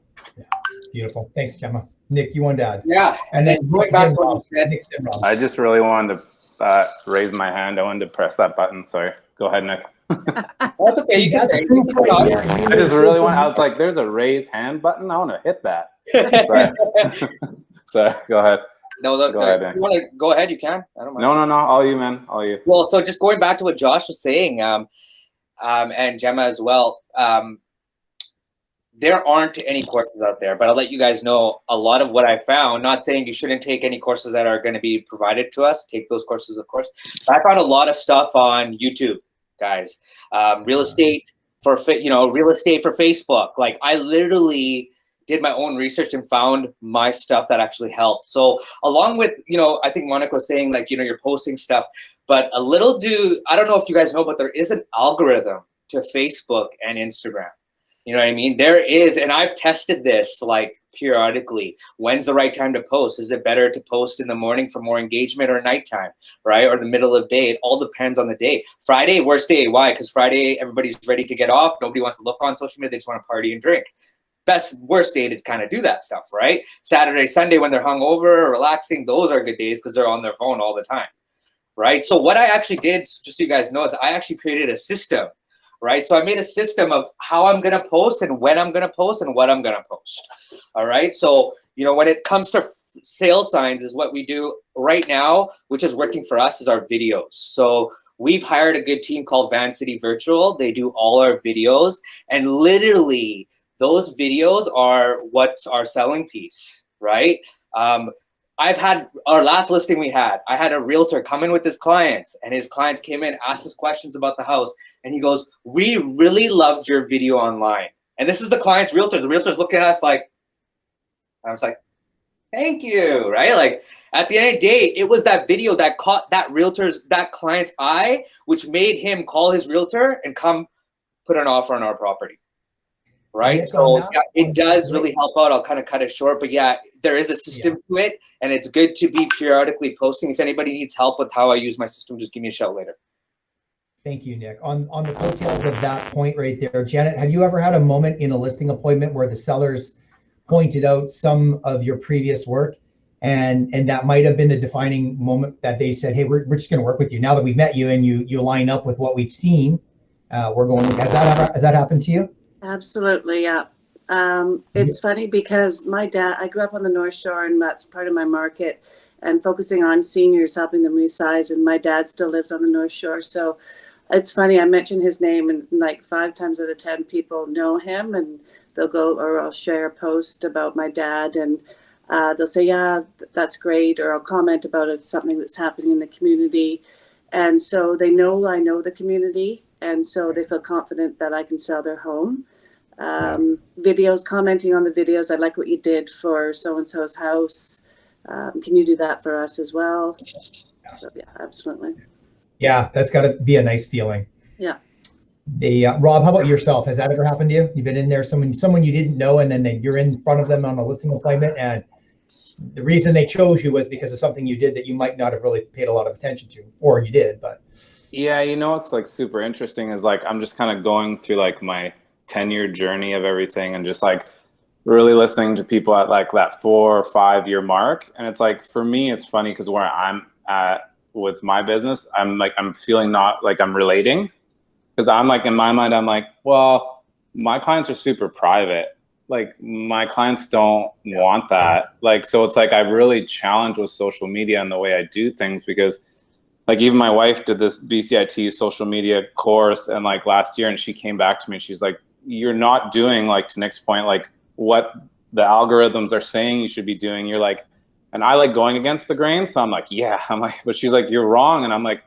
Beautiful. Thanks, Gemma. Nick, you wanted to add? Yeah. And then going back to what you said, Nick, then Rob. I just really wanted to raise my hand. I wanted to press that button. Sorry. Go ahead, Nick. That's okay. You can That's say proof right there. I just really want. I was like, "There's a raise hand button. I want to hit that." So go ahead. No, look, Go ahead, if you want to go ahead, you can. I don't mind. No. All you, man. All you. Well, so just going back to what Josh was saying, and Gemma as well, there aren't any courses out there, but I'll let you guys know a lot of what I found. Not saying you shouldn't take any courses that are going to be provided to us. Take those courses, of course. But I found a lot of stuff on YouTube, guys. Real estate for real estate for Facebook. Like, I literally did my own research and found my stuff that actually helped. So along with, I think Monica was saying, like, you're posting stuff, but I don't know if you guys know, but there is an algorithm to Facebook and Instagram. You know what I mean? There is, and I've tested this like periodically. When's the right time to post? Is it better to post in the morning for more engagement or nighttime, right? Or the middle of the day? It all depends on the day. Friday, worst day. Why? Because Friday, everybody's ready to get off. Nobody wants to look on social media. They just want to party and drink. Worst day to kind of do that stuff, right? Saturday, Sunday, when they're hungover, relaxing, those are good days because they're on their phone all the time, right? So what I actually did, just so you guys know, is I actually created a system. Right. So I made a system of how I'm going to post and when I'm going to post and what I'm going to post. All right. So, when it comes to sale signs, is what we do right now, which is working for us, is our videos. So we've hired a good team called Van City Virtual. They do all our videos, and literally those videos are what's our selling piece. Right. I've had our last listing I had a realtor come in with his clients, and his clients came in, asked us questions about the house. And he goes, "We really loved your video online." And this is the client's realtor. The realtor's looking at us like, I was like, "Thank you." Right. Like, at the end of the day, it was that video that caught that client's eye, which made him call his realtor and come put an offer on our property. Right. So it does really help out. I'll kind of cut it short, but there is a system to it, and it's good to be periodically posting. If anybody needs help with how I use my system, just give me a shout later. Thank you, Nick. On the coattails of that point right there, Janet, have you ever had a moment in a listing appointment where the sellers pointed out some of your previous work, and that might have been the defining moment that they said, "Hey, we're just going to work with you now that we've met you and you line up with what we've seen. We're going." Has that happened to you? Absolutely, yeah. It's funny because my dad, I grew up on the North Shore, and that's part of my market, and focusing on seniors, helping them resize. And my dad still lives on the North Shore. So it's funny, I mention his name, and like 5 times out of 10 people know him, and they'll go, or I'll share a post about my dad, and they'll say, "Yeah, that's great," or I'll comment about it, something that's happening in the community. And so they know I know the community, and so they feel confident that I can sell their home. Videos, commenting on the videos. "I like what you did for so-and-so's house. Can you do that for us as well?" So, yeah, absolutely. Yeah, that's got to be a nice feeling. Yeah. Rob, how about yourself? Has that ever happened to you? You've been in there, someone you didn't know, and then you're in front of them on a listing appointment, and the reason they chose you was because of something you did that you might not have really paid a lot of attention to, or you did, but. Yeah, what's like super interesting is like I'm just kind of going through like my 10-year journey of everything, and just like really listening to people at like that 4 or 5 year mark. And it's like, for me, it's funny because where I'm at with my business, I'm feeling not like I'm relating, because I'm like, in my mind, I'm like, well, my clients are super private. Like, my clients don't want that. Like, so it's like I really challenge with social media and the way I do things, because like even my wife did this BCIT social media course and like last year, and she came back to me and she's like, "You're not doing, like, to Nick's point, like what the algorithms are saying you should be doing." You're like, and I like going against the grain. So I'm like, but she's like, "You're wrong." And I'm like,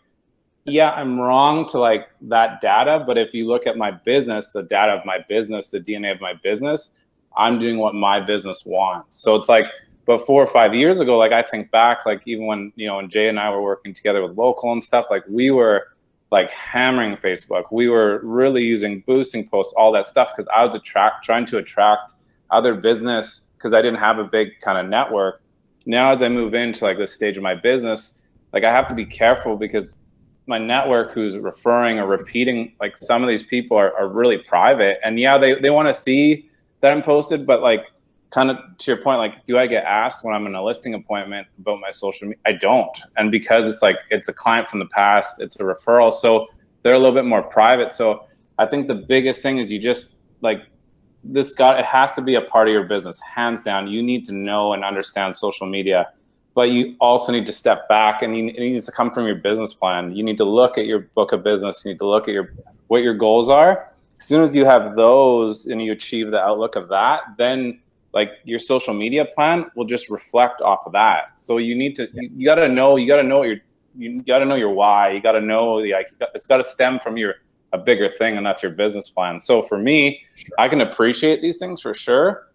yeah, I'm wrong to like that data. But if you look at my business, the data of my business, the DNA of my business, I'm doing what my business wants. So it's like, But 4 or 5 years ago, like I think back, like even when, you know, when Jay and I were working together with local and stuff, like we were like hammering Facebook. We were really using boosting posts, all that stuff, because I was trying to attract other business because I didn't have a big kind of network. Now, as I move into like this stage of my business, like I have to be careful because my network who's referring or repeating, like some of these people are really private. And yeah, they want to see that I'm posted, but like kind of to your point, like, do I get asked when I'm in a listing appointment about my social media? I don't. And because it's like, it's a client from the past, it's a referral. So they're a little bit more private. So I think the biggest thing is you just like, it has to be a part of your business, hands down. You need to know and understand social media, but you also need to step back, and it needs to come from your business plan. You need to look at your book of business. You need to look at what your goals are. As soon as you have those and you achieve the outlook of that, then like your social media plan will just reflect off of that. So you need to, you got to know your why. You got to know it's got to stem from a bigger thing, and that's your business plan. So for me, I can appreciate these things for sure.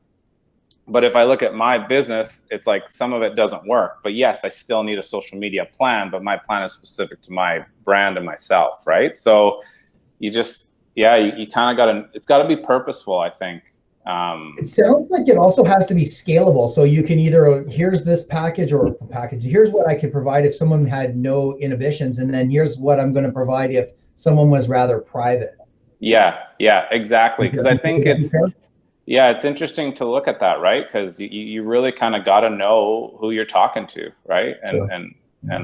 But if I look at my business, it's like some of it doesn't work. But yes, I still need a social media plan, but my plan is specific to my brand and myself, right? So you just, you kind of it's got to be purposeful, I think. It sounds like it also has to be scalable. So you can either, here's this package or package, here's what I could provide if someone had no inhibitions, and then here's what I'm going to provide if someone was rather private. Yeah, exactly. Because I think it's interesting to look at that, right? Because you really kind of got to know who you're talking to, right? And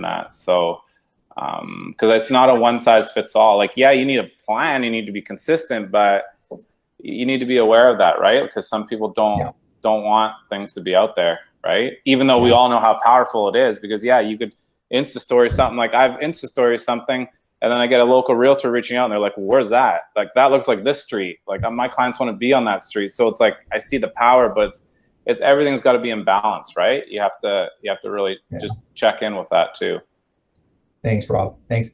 that. So, because it's not a one size fits all. Like, yeah, you need a plan, you need to be consistent, but you need to be aware of that, right? Because some people don't want things to be out there, right? Even though we all know how powerful it is. Because you could Insta story something. Like I've Insta story something, and then I get a local realtor reaching out, and they're like, well, "Where's that? Like that looks like this street. Like my clients want to be on that street." So it's like I see the power, but it's everything's got to be in balance, right? You have to really just check in with that too. Thanks, Rob. Thanks.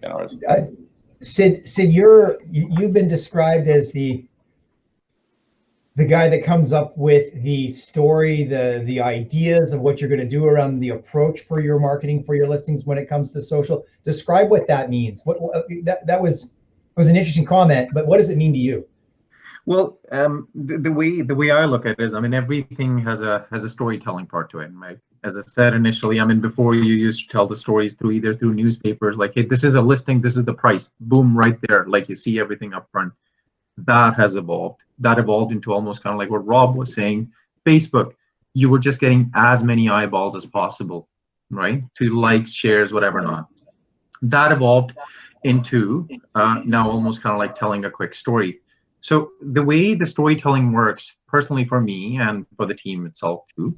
Sid, you've been described as the guy that comes up with the story, the ideas of what you're going to do around the approach for your marketing, for your listings when it comes to social. Describe what that means. That was an interesting comment, but what does it mean to you? Well, the way I look at it is, I mean, everything has a storytelling part to it, right? As I said initially, I mean, before you used to tell the stories through newspapers, like, hey, this is a listing, this is the price, boom, right there, like you see everything up front. That has evolved. That evolved into almost kind of like what Rob was saying. Facebook, you were just getting as many eyeballs as possible, right? To likes, shares, whatever not. That evolved into now almost kind of like telling a quick story. So the way the storytelling works, personally for me and for the team itself too,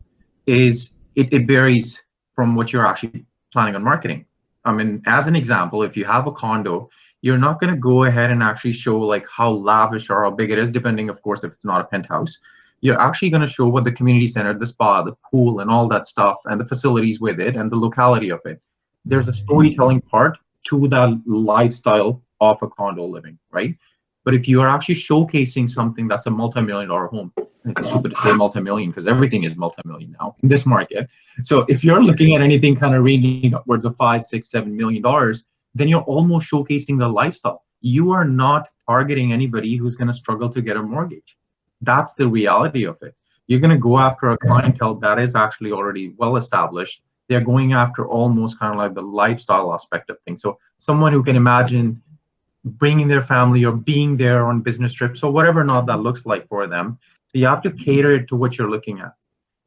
is it varies from what you're actually planning on marketing. I mean, as an example, if you have a condo, you're not going to go ahead and actually show like how lavish or how big it is, depending, of course, if it's not a penthouse. You're actually going to show what the community center, the spa, the pool, and all that stuff, and the facilities with it, and the locality of it. There's a storytelling part to that lifestyle of a condo living, right? But if you are actually showcasing something that's a multi-million-dollar home, it's stupid to say multi-million because everything is multi-million now in this market. So if you're looking at anything kind of ranging upwards of $5, $6, $7 million, then you're almost showcasing the lifestyle. You are not targeting anybody who's going to struggle to get a mortgage. That's the reality of it. You're going to go after a clientele that is actually already well established. They're going after almost kind of like the lifestyle aspect of things. So someone who can imagine bringing their family or being there on business trips or whatever not that looks like for them. So you have to cater it to what you're looking at.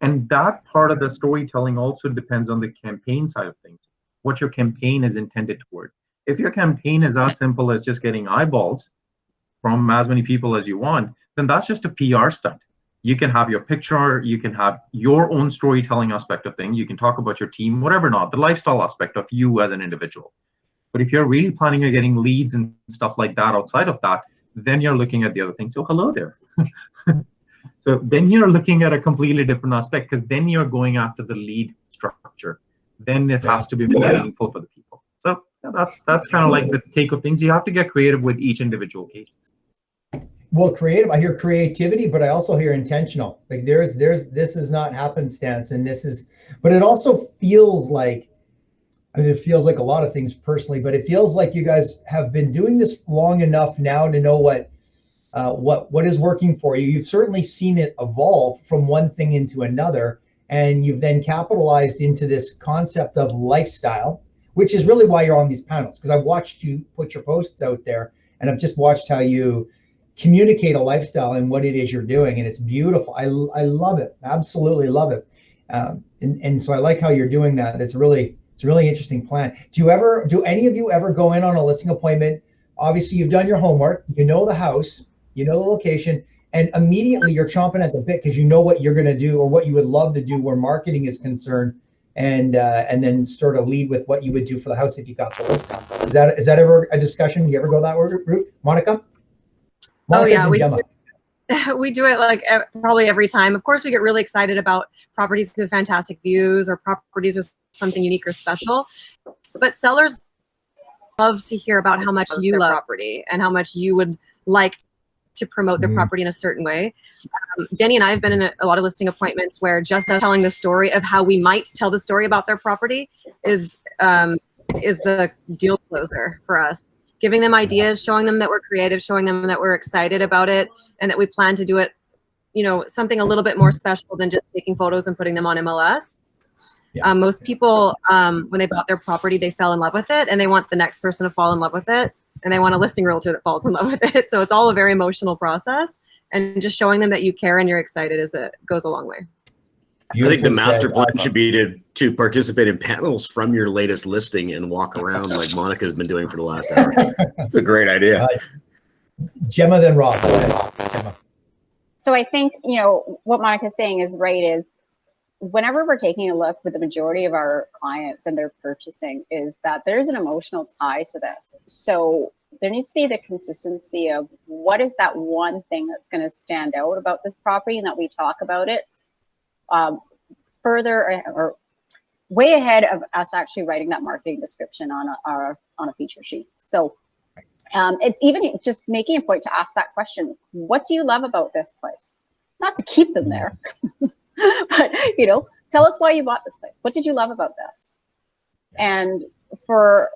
And that part of the storytelling also depends on the campaign side of things, what your campaign is intended toward. If your campaign is as simple as just getting eyeballs from as many people as you want, then that's just a PR stunt. You can have your picture, you can have your own storytelling aspect of things, you can talk about your team, whatever not, the lifestyle aspect of you as an individual. But if you're really planning on getting leads and stuff like that outside of that, then you're looking at the other things. So hello there. So then you're looking at a completely different aspect, because then you're going after the lead structure. Then it has to be meaningful for the people. So that's kind of like the take of things. You have to get creative with each individual case. Well, creative. I hear creativity, but I also hear intentional. Like this is not happenstance, and this is. But it also feels like. I mean, it feels like a lot of things personally, but it feels like you guys have been doing this long enough now to know what is working for you. You've certainly seen it evolve from one thing into another, and you've then capitalized into this concept of lifestyle, which is really why you're on these panels. Because I've watched you put your posts out there, and I've just watched how you communicate a lifestyle and what it is you're doing, and it's beautiful. I love it, absolutely love it, and so I like how you're doing that. It's a really interesting plan. Do any of you ever go in on a listing appointment? Obviously, you've done your homework, you know the house, you know the location, and immediately you're chomping at the bit because you know what you're going to do or what you would love to do where marketing is concerned, and then sort of lead with what you would do for the house if you got the listing. Is that ever a discussion? Do you ever go that route, Monica? Oh yeah, we do it like probably every time. Of course, we get really excited about properties with fantastic views or properties with something unique or special. But sellers love to hear about how much you love property and how much you would like to promote their property in a certain way. Danny and I have been in a lot of listing appointments where just telling the story of how we might tell the story about their property is the deal closer for us. Giving them ideas, showing them that we're creative, showing them that we're excited about it, and that we plan to do it, something a little bit more special than just taking photos and putting them on MLS. Yeah. Most people, when they bought their property, they fell in love with it, and they want the next person to fall in love with it, and they want a listing realtor that falls in love with it. So it's all a very emotional process, and just showing them that you care and you're excited goes a long way. I think the master plan should be to participate in panels from your latest listing and walk around like Monica's been doing for the last hour. It's a great idea. Gemma, then Rob. Gemma. So I think, what Monica's saying is right, is whenever we're taking a look with the majority of our clients and they're purchasing, is that there's an emotional tie to this. So there needs to be the consistency of what is that one thing that's going to stand out about this property, and that we talk about it further or way ahead of us actually writing that marketing description on a feature sheet. So it's even just making a point to ask that question: what do you love about this place? Not to keep them there, but tell us why you bought this place. What did you love about this? And for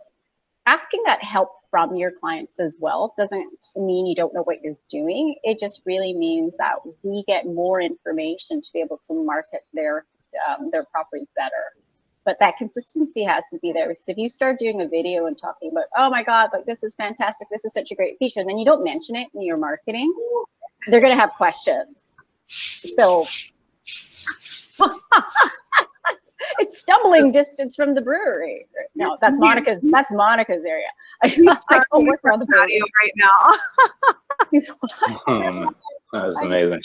asking that help from your clients as well doesn't mean you don't know what you're doing. It just really means that we get more information to be able to market their property better. But that consistency has to be there, because if you start doing a video and talking about, oh my God, like this is fantastic, this is such a great feature, and then you don't mention it in your marketing, they're going to have questions. So it's stumbling distance from the brewery. No, that's Monica's area. I don't work around the patio right now. That was amazing.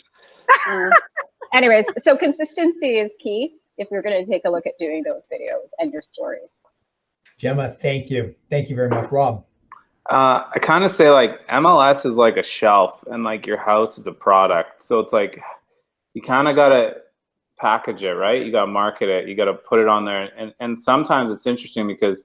Anyways, so consistency is key if you're going to take a look at doing those videos and your stories. Gemma, thank you. Thank you very much. Rob? I kind of say like MLS is like a shelf and like your house is a product. So it's like you kind of got to package it, right? You got to market it. You got to put it on there. And sometimes it's interesting because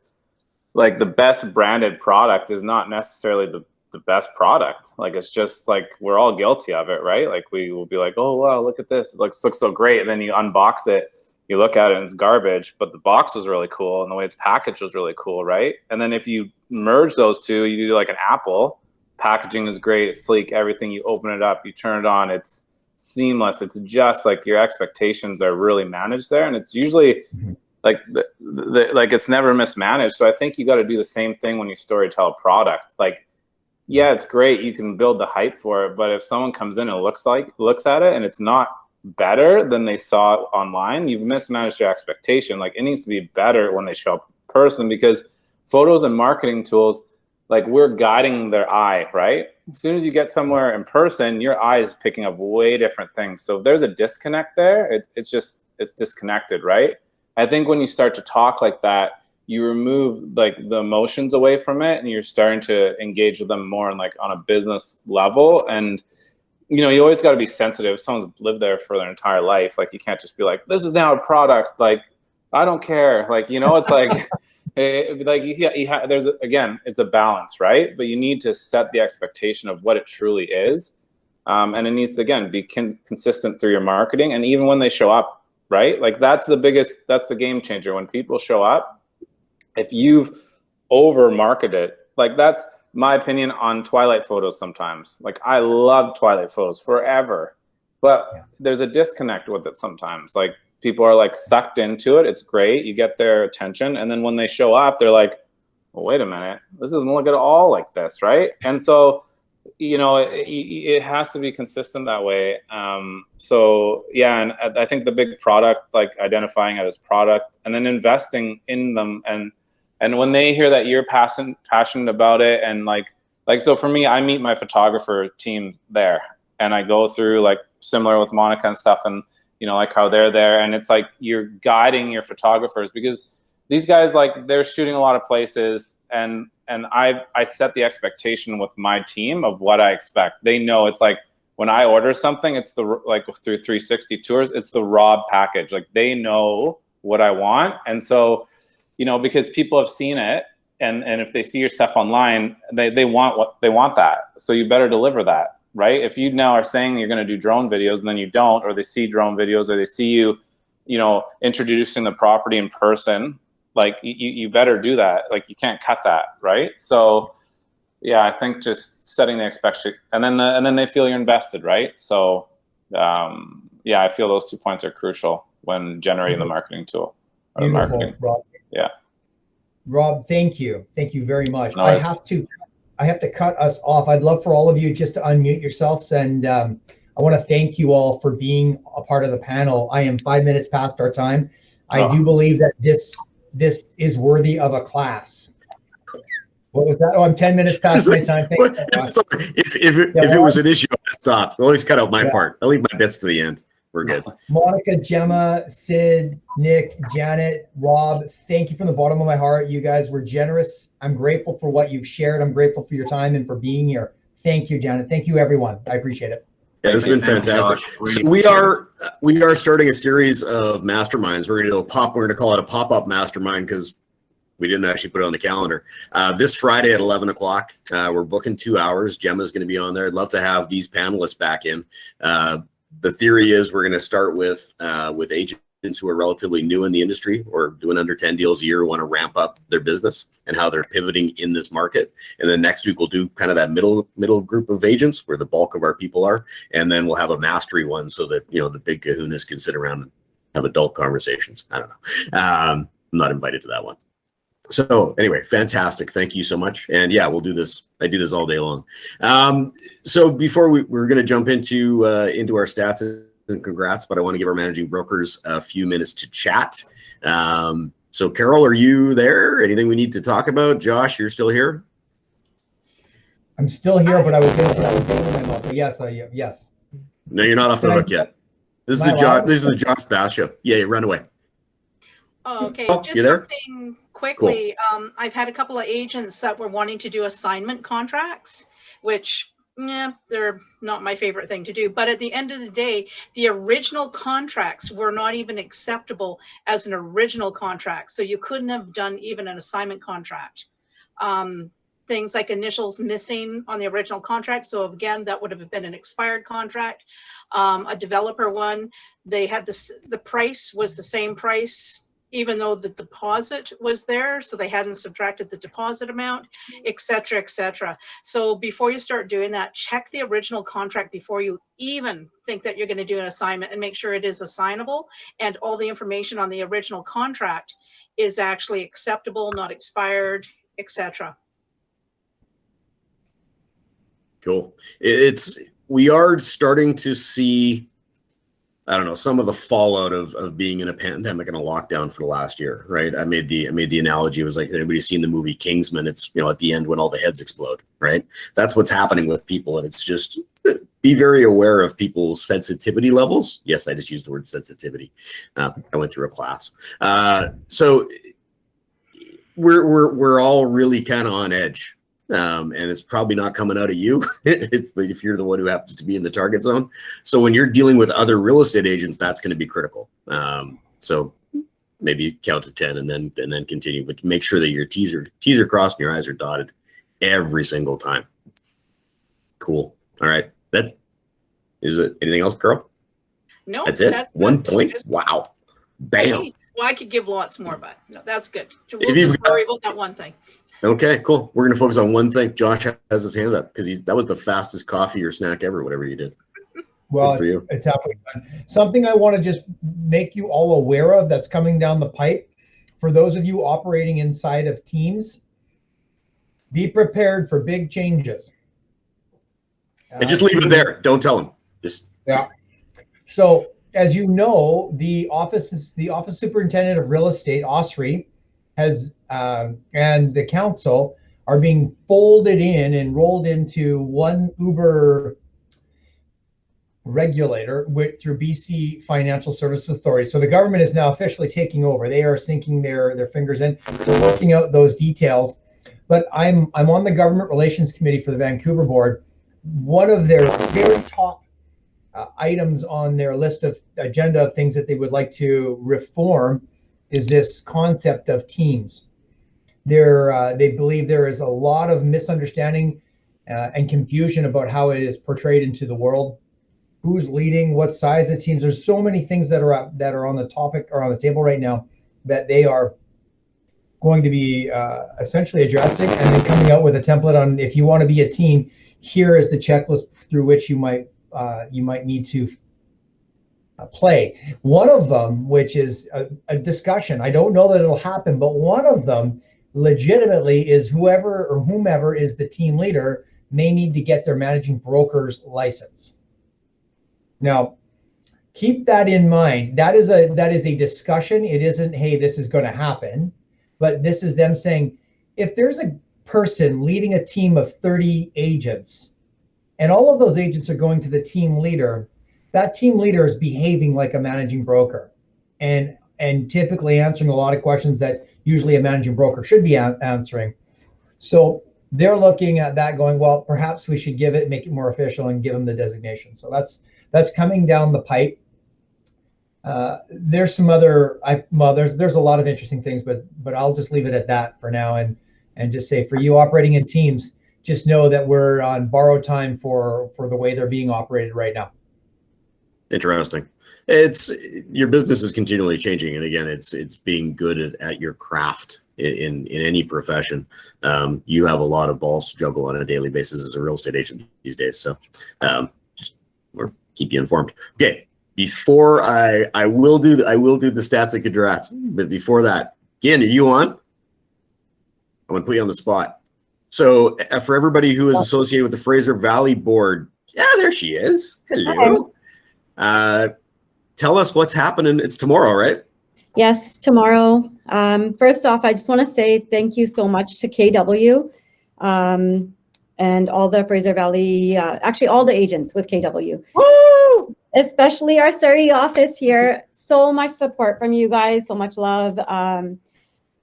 like the best branded product is not necessarily the best product. Like it's just like we're all guilty of it, right? Like we will be like, oh wow, look at this. It looks so great. And then you unbox it, you look at it and it's garbage, but the box was really cool and the way it's packaged was really cool, right? And then if you merge those two, you do like an Apple. Packaging is great, it's sleek, everything. You open it up, you turn it on, it's seamless. It's just like your expectations are really managed there, and it's usually like like it's never mismanaged. So I think you got to do the same thing when you storytell a product. Like, yeah, it's great, you can build the hype for it, but if someone comes in and looks at it and it's not better than they saw it online, you've mismanaged your expectation. Like it needs to be better when they show up in person, because photos and marketing tools, like we're guiding their eye, right? As soon as you get somewhere in person, your eye is picking up way different things. So if there's a disconnect there, it's disconnected, right? I think when you start to talk like that, you remove like the emotions away from it, and you're starting to engage with them more on a business level. And you always got to be sensitive. If someone's lived there for their entire life, like you can't just be like, this is now a product. Like, I don't care. Like, it's like, there's again, it's a balance, right? But you need to set the expectation of what it truly is. And it needs to, again, be consistent through your marketing. And even when they show up, right? Like that's the game changer. When people show up, if you've over marketed, like that's my opinion on twilight photos sometimes. Like I love twilight photos forever, but there's a disconnect with it sometimes. Like people are like sucked into it. It's great. You get their attention. And then when they show up, they're like, well, wait a minute, this doesn't look at all like this, right? And so, you know, it has to be consistent that way. So yeah, and I think the big product, like identifying it as product and then investing in them. And when they hear that you're passionate about it, and like, so for me, I meet my photographer team there and I go through like similar with Monica and stuff, and you know, like how they're there, and it's like you're guiding your photographers, because these guys, like they're shooting a lot of places, and I set the expectation with my team of what I expect. They know it's like when I order something, it's like through 360 tours, it's the raw package. Like they know what I want. And so, you know, because people have seen it, and if they see your stuff online, they want that. So you better deliver that, right? If you now are saying you're going to do drone videos and then you don't, or they see drone videos, or they see you, you know, introducing the property in person, like you better do that. Like you can't cut that, right? So yeah, I think just setting the expectation, and then they feel you're invested, right? So yeah, I feel those 2 points are crucial when generating the marketing tool. Beautiful, Rob. Yeah. Rob, thank you very much. No, I have to cut us off. I'd love for all of you just to unmute yourselves, and I want to thank you all for being a part of the panel. I am 5 minutes past our time. I do believe that this is worthy of a class. What was that? Oh, I'm 10 minutes past my time. Thank you. If it was an issue, I'd stop. I'll always cut out my part. I'll leave my bits to the end. We're good. Monica, Gemma, Sid, Nick, Janet, Rob, thank you from the bottom of my heart. You guys were generous. I'm grateful for what you've shared. I'm grateful for your time and for being here. Thank you, Janet. Thank you, everyone. I appreciate it. Yeah, this has been fantastic. So we are starting a series of masterminds. We're going to call it a pop-up mastermind because we didn't actually put it on the calendar. This Friday at 11 o'clock, we're booking 2 hours. Gemma's going to be on there. I'd love to have these panelists back in. The theory is we're going to start with agents who are relatively new in the industry or doing under 10 deals a year, who want to ramp up their business and how they're pivoting in this market. And then next week we'll do kind of that middle group of agents where the bulk of our people are. And then we'll have a mastery one so that, you know, the big kahunas can sit around and have adult conversations. I don't know. I'm not invited to that one. So anyway, fantastic. Thank you so much. And yeah, we'll do this. I do this all day long. So before we're going to jump into our stats and congrats, but I want to give our managing brokers a few minutes to chat. So Carol, are you there? Anything we need to talk about? Josh, you're still here? I'm still here, but I was getting myself. But yes, yes. No, you're not off the hook yet. This is the Josh Bass show. Yeah, run away. Oh, okay. Oh, just you there? something quickly. Cool. I've had a couple of agents that were wanting to do assignment contracts, which they're not my favorite thing to do. But at the end of the day, the original contracts were not even acceptable as an original contract. So you couldn't have done even an assignment contract. Things like initials missing on the original contract. So again, that would have been an expired contract. A developer one, they had the price was the same price, even though the deposit was there, so they hadn't subtracted the deposit amount, et cetera, et cetera. So before you start doing that, check the original contract before you even think that you're going to do an assignment, and make sure it is assignable and all the information on the original contract is actually acceptable, not expired, et cetera. Cool. We are starting to see, I don't know, some of the fallout of being in a pandemic and a lockdown for the last year, right? I made the analogy. It was like, anybody seen the movie Kingsman? It's, you know, at the end when all the heads explode, right? That's what's happening with people. And it's just, be very aware of people's sensitivity levels. Yes, I just used the word sensitivity. I went through a class. So we're all really kind of on edge. And it's probably not coming out of you if you're the one who happens to be in the target zone. So when you're dealing with other real estate agents, that's going to be critical. So maybe count to 10 and then continue, but make sure that your T's are crossed and your I's are dotted every single time. Cool. All right. Is it anything else, Carl? No, That's it. 1 point. just- Wow. Bam. Well, I could give lots more, but no, that's good. We'll If you've just worry about that one thing. Okay, cool. We're gonna focus on one thing. Josh has his hand up because that was the fastest coffee or snack ever, whatever you did. Well, for you. It's halfway done. Something I want to just make you all aware of that's coming down the pipe. For those of you operating inside of teams, be prepared for big changes. And just leave it there. Don't tell them. Just yeah. So as you know, the office superintendent of real estate, OSRI, has and the council are being folded in and rolled into one Uber regulator through BC Financial Services Authority. So the government is now officially taking over. They are sinking their fingers in, working out those details. But I'm on the government relations committee for the Vancouver board. One of their very top items on their list of agenda of things that they would like to reform is this concept of teams. They believe there is a lot of misunderstanding and confusion about how it is portrayed into the world. Who's leading, what size of teams. There's so many things that are on the topic or on the table right now that they are going to be essentially addressing, and then coming out with a template on, if you want to be a team, here is the checklist through which you might need to play. One of them, which is a discussion, I don't know that it'll happen, but one of them legitimately is whomever is the team leader may need to get their managing broker's license. Now, keep that in mind. That is a discussion. It isn't, hey, this is going to happen, but this is them saying, if there's a person leading a team of 30 agents, and all of those agents are going to the team leader, that team leader is behaving like a managing broker, and typically answering a lot of questions that usually a managing broker should be answering. So they're looking at that going, well, perhaps we should make it more official and give them the designation. So that's coming down the pipe. There's some other, there's a lot of interesting things, but I'll just leave it at that for now, and just say, for you operating in teams, just know that we're on borrowed time for the way they're being operated right now. Interesting. Your business is continually changing, and again, it's being good at your craft in any profession. You have a lot of balls to juggle on a daily basis as a real estate agent these days, so we'll keep you informed. Okay, before I will do the stats and congrats, but before that, again, are you on? I'm gonna put you on the spot. So for everybody who is associated with the Fraser Valley board, yeah, there she is. Hello. Tell us what's happening. It's tomorrow, right? Yes, tomorrow. First off, I just want to say thank you so much to KW and all the Fraser Valley, actually all the agents with KW. Woo! Especially our Surrey office here. So much support from you guys, so much love.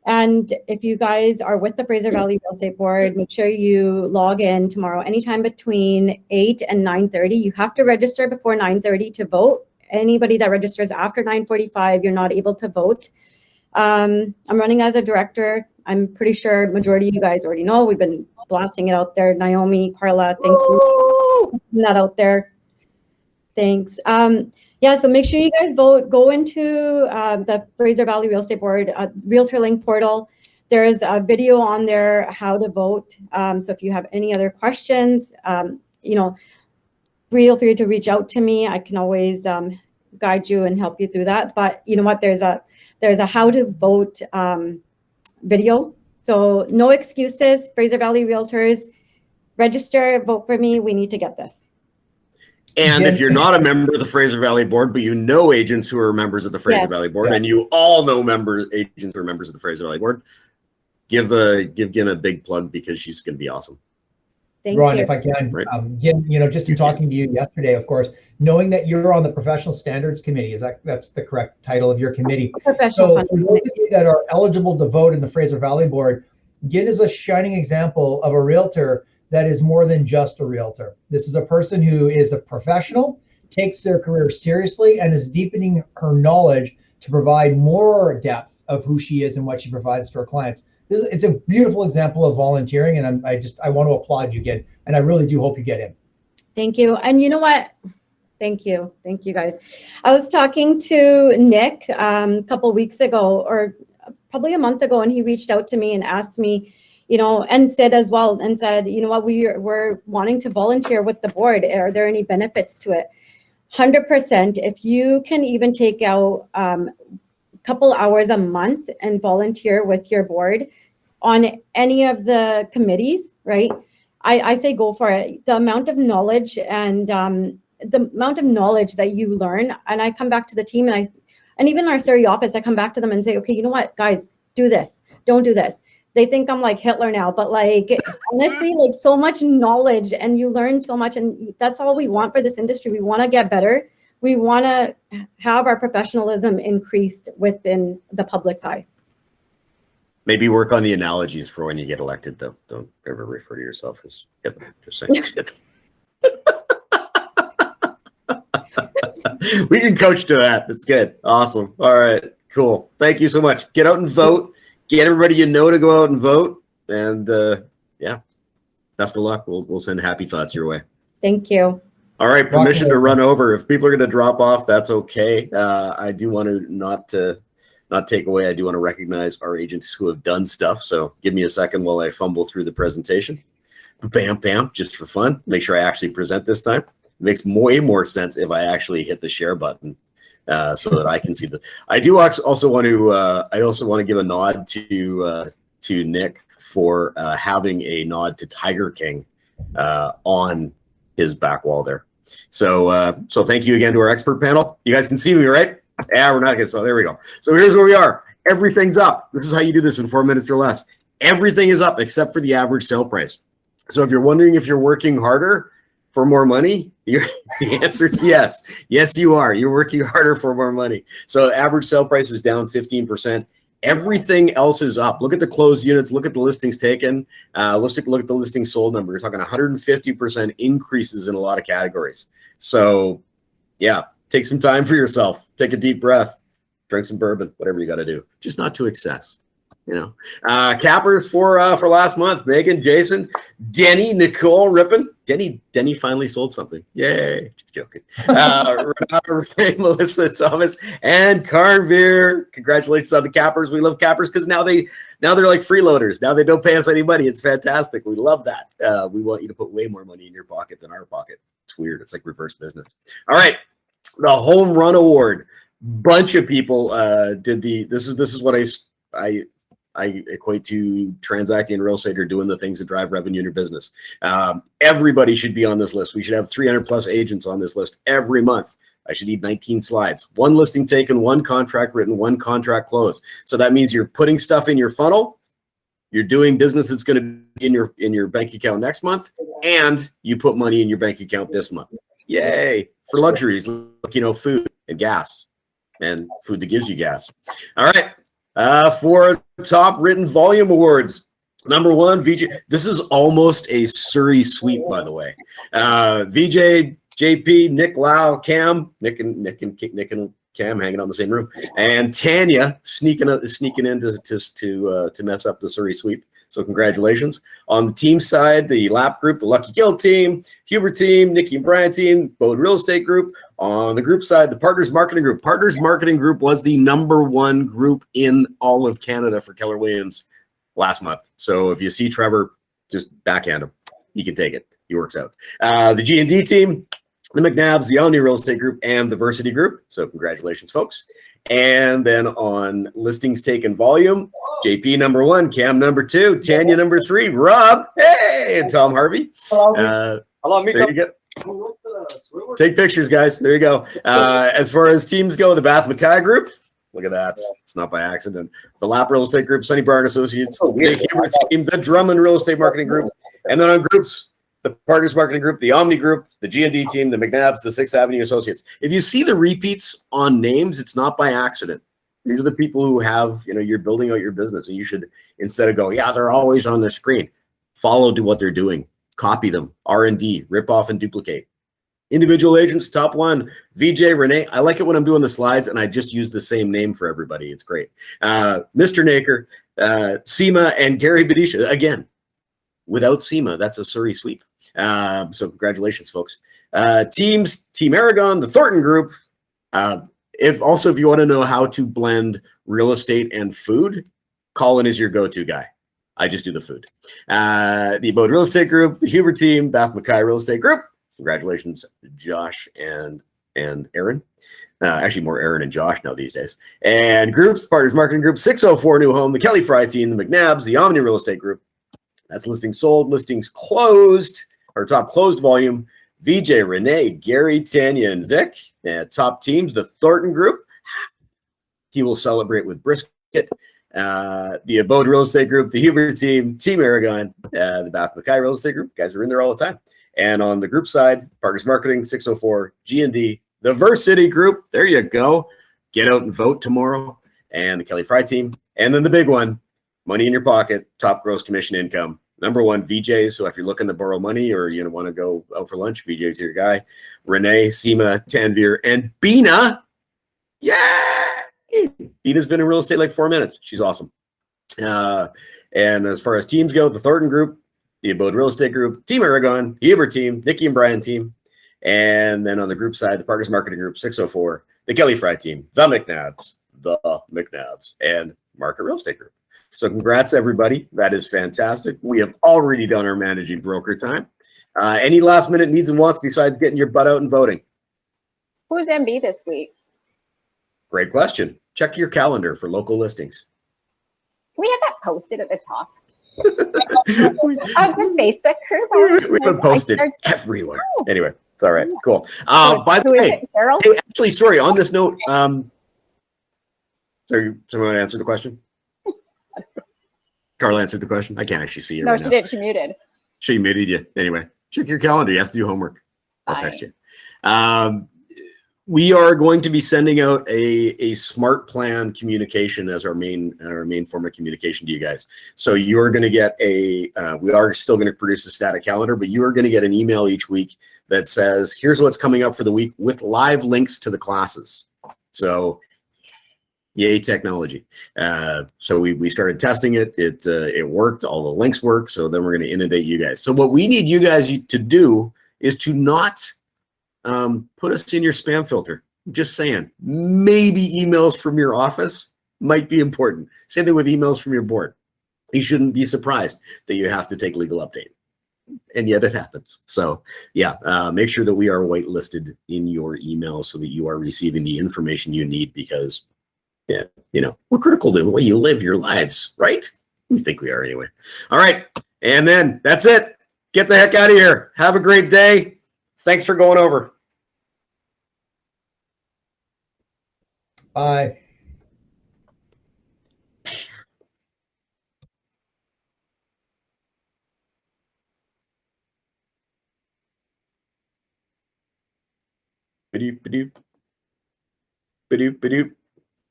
And if you guys are with the Fraser Valley Real Estate Board, make sure you log in tomorrow anytime between 8 and 9:30. You have to register before 9:30 to vote. Anybody that registers after 9:45, you're not able to vote. I'm running as a director. I'm pretty sure majority of you guys already know. We've been blasting it out there. Naomi, Carla, thank you for putting that out there. Thanks. Yeah, so make sure you guys vote. Go into the Fraser Valley Real Estate Board Realtor Link portal. There's a video on there how to vote. So if you have any other questions, feel free to reach out to me. I can always guide you and help you through that. But you know what? There's a how to vote video. So no excuses. Fraser Valley Realtors, register, vote for me. We need to get this. And if you're not a member of the Fraser Valley Board, but you know agents who are members of the Fraser Valley Board, and you all know agents who are members of the Fraser Valley Board, give Gin a big plug because she's going to be awesome. Thank Ron, you. if I can, Gin, just in talking to you yesterday, of course, knowing that you're on the Professional Standards Committee, that's the correct title of your committee. So for those of you that are eligible to vote in the Fraser Valley Board, Gin is a shining example of a realtor that is more than just a realtor. This is a person who is a professional, takes their career seriously, and is deepening her knowledge to provide more depth of who she is and what she provides to her clients. It's a beautiful example of volunteering, and I want to applaud you again, and I really do hope you get in. Thank you. And you know what? Thank you. Thank you, guys. I was talking to Nick a couple weeks ago, or probably a month ago, and he reached out to me and asked me, you know, and said as well, and said, you know what, we're wanting to volunteer with the board. Are there any benefits to it? 100%. If you can even take out a couple hours a month and volunteer with your board on any of the committees, right? I say go for it. The amount of knowledge and the amount of knowledge that you learn, and I come back to the team and even our Surrey office, I come back to them and say, okay, you know what, guys, do this, don't do this. They think I'm like Hitler now, but like, honestly, like so much knowledge and you learn so much, and that's all we want for this industry. We want to get better. We want to have our professionalism increased within the public's eye. Maybe work on the analogies for when you get elected, though. Don't ever refer to yourself as Hitler. Just saying. We can coach to that. It's good. Awesome. All right. Cool. Thank you so much. Get out and vote. Get everybody you know to go out and vote. And yeah, best of luck. We'll send happy thoughts your way. Thank you. All right. Permission to run over. If people are going to drop off, that's okay. I do want to not take away. I do want to recognize our agents who have done stuff. So give me a second while I fumble through the presentation. Bam, bam, just for fun. Make sure I actually present this time. It makes way more sense if I actually hit the share button so that I can see the. I do also want to give a nod to Nick for having a nod to Tiger King on his back wall there. So thank you again to our expert panel. You guys can see me, right? Yeah, we're not good. So there we go. So here's where we are. Everything's up. This is how you do this in 4 minutes or less. Everything is up except for the average sale price. So if you're wondering if you're working harder for more money, the answer is yes. Yes, you are. You're working harder for more money. So average sale price is down 15%. Everything else is up. Look at the closed units. Look at the listings taken. Let's take a look at the listings sold number. You're talking 150% increases in a lot of categories. So yeah, take some time for yourself. Take a deep breath. Drink some bourbon, whatever you got to do. Just not to excess. You know, cappers for last month. Megan, Jason, Denny, Nicole, Rippin. Denny finally sold something. Yay! Just joking. Renata, Ray, Melissa, Thomas, and Carveer. Congratulations on the cappers. We love cappers because now they're like freeloaders. Now they don't pay us any money. It's fantastic. We love that. We want you to put way more money in your pocket than our pocket. It's weird. It's like reverse business. All right, the home run award. Bunch of people did the. This is what I equate to transacting in real estate or doing the things that drive revenue in your business. Everybody should be on this list. We should have 300 plus agents on this list every month. I should need 19 slides. One listing taken, one contract written, one contract closed. So that means you're putting stuff in your funnel. You're doing business that's going to be in your bank account next month, and you put money in your bank account this month. Yay! For luxuries, like, you know, food and gas, and food that gives you gas. All right. For top written volume awards, number one, VJ. This is almost a Surrey sweep, by the way. VJ, JP, Nick, Lau, Cam, Nick and Cam hanging on the same room, and Tanya sneaking in to mess up the Surrey sweep. So congratulations. On the team side, the Lap Group, the Lucky Kill team, Huber team, Nikki and Brian team, Bode Real Estate Group. On the group side, the Partners Marketing Group. Partners Marketing Group was the #1 group in all of Canada for Keller Williams last month. So if you see Trevor, just backhand him. He can take it. He works out. The G&D team, the McNabbs, the Omni Real Estate Group, and the Versity Group. So congratulations, folks. And then on listings taken volume, JP #1, Cam #2, Tanya #3, Rob, hey, and Tom Harvey. Hello, me there you go. Take pictures, guys. There you go. As far as teams go, the Bath Mackay Group. Look at that. It's not by accident. The Lap Real Estate Group, Sunny Bar and Associates, the Huber team, the Drummond Real Estate Marketing Group, and then on groups, the Partners Marketing Group, the Omni Group, the G&D team, the McNabbs, the 6th Avenue Associates. If you see the repeats on names, it's not by accident. These are the people who have, you know, you're building out your business, and you should, instead of go, yeah, they're always on the screen, follow to what they're doing. Copy them. R&D, rip off and duplicate. Individual agents, top 1, VJ, Renee. I like it when I'm doing the slides and I just use the same name for everybody. It's great. Mr. Naker, Seema, and Gary Badisha. Again, without Seema, that's a Surrey sweep. So congratulations, folks. Teams, Team Aragon, the Thornton Group. If you want to know how to blend real estate and food, Colin is your go-to guy. I just do the food. The Abode Real Estate Group, the Huber Team, Bath Mackay Real Estate Group. Congratulations, Josh and Aaron. Actually, more Aaron and Josh now these days. And groups, Partners Marketing Group, 604 New Home, the Kelly Fry Team, the McNabbs, the Omni Real Estate Group. That's listings sold, listings closed, or top closed volume. VJ, Renee, Gary, Tanya, and Vic. Top teams, the Thornton Group. He will celebrate with brisket. The Abode Real Estate Group, the Huber Team, Team Aragon, the Bath Mackay Real Estate Group. Guys are in there all the time. And on the group side, Partners Marketing, 604, G&D, the Versity Group. There you go. Get out and vote tomorrow. And the Kelly Fry Team. And then the big one, money in your pocket, top gross commission income. Number one, VJs. So if you're looking to borrow money or you want to go out for lunch, VJ's your guy. Renee, Seema, Tanvir, and Bina. Yay! Bina's been in real estate like 4 minutes. She's awesome. And as far as teams go, the Thornton Group, the Abode Real Estate Group, Team Aragon, the Huber Team, Nikki and Brian Team. And then on the group side, the Partners Marketing Group, 604, the Kelly Fry Team, the McNabbs, and Market Real Estate Group. So congrats, everybody. That is fantastic. We have already done our managing broker time. Any last minute needs and wants besides getting your butt out and voting? Who's MB this week? Great question. Check your calendar for local listings. Can we have that posted at the top? The Facebook group. We've been posted everywhere. Oh. Anyway, it's all right. Cool. By the way, hey, actually, sorry, on this note, sorry, someone answer the question? Carl answered the question. I can't actually see you. No, right she now. did. She muted. She muted you. Anyway, check your calendar. You have to do homework. I'll text you. We are going to be sending out a smart plan communication as our main form of communication to you guys. So you're going to get we are still going to produce a static calendar, but you are going to get an email each week that says, here's what's coming up for the week with live links to the classes. So yay, technology. So we started testing it. It worked. All the links work. So then we're going to inundate you guys. So what we need you guys to do is to not put us in your spam filter. Just saying. Maybe emails from your office might be important. Same thing with emails from your board. You shouldn't be surprised that you have to take legal update. And yet it happens. So yeah, make sure that we are whitelisted in your email so that you are receiving the information you need because yeah, we're critical to the way you live your lives, right? We think we are anyway. All right. And then that's it. Get the heck out of here. Have a great day. Thanks for going over. Bye. Ba-doop, ba-doop. Ba-doop, ba-doop.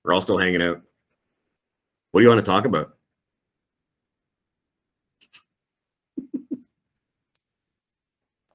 We're all still hanging out. What do you want to talk about?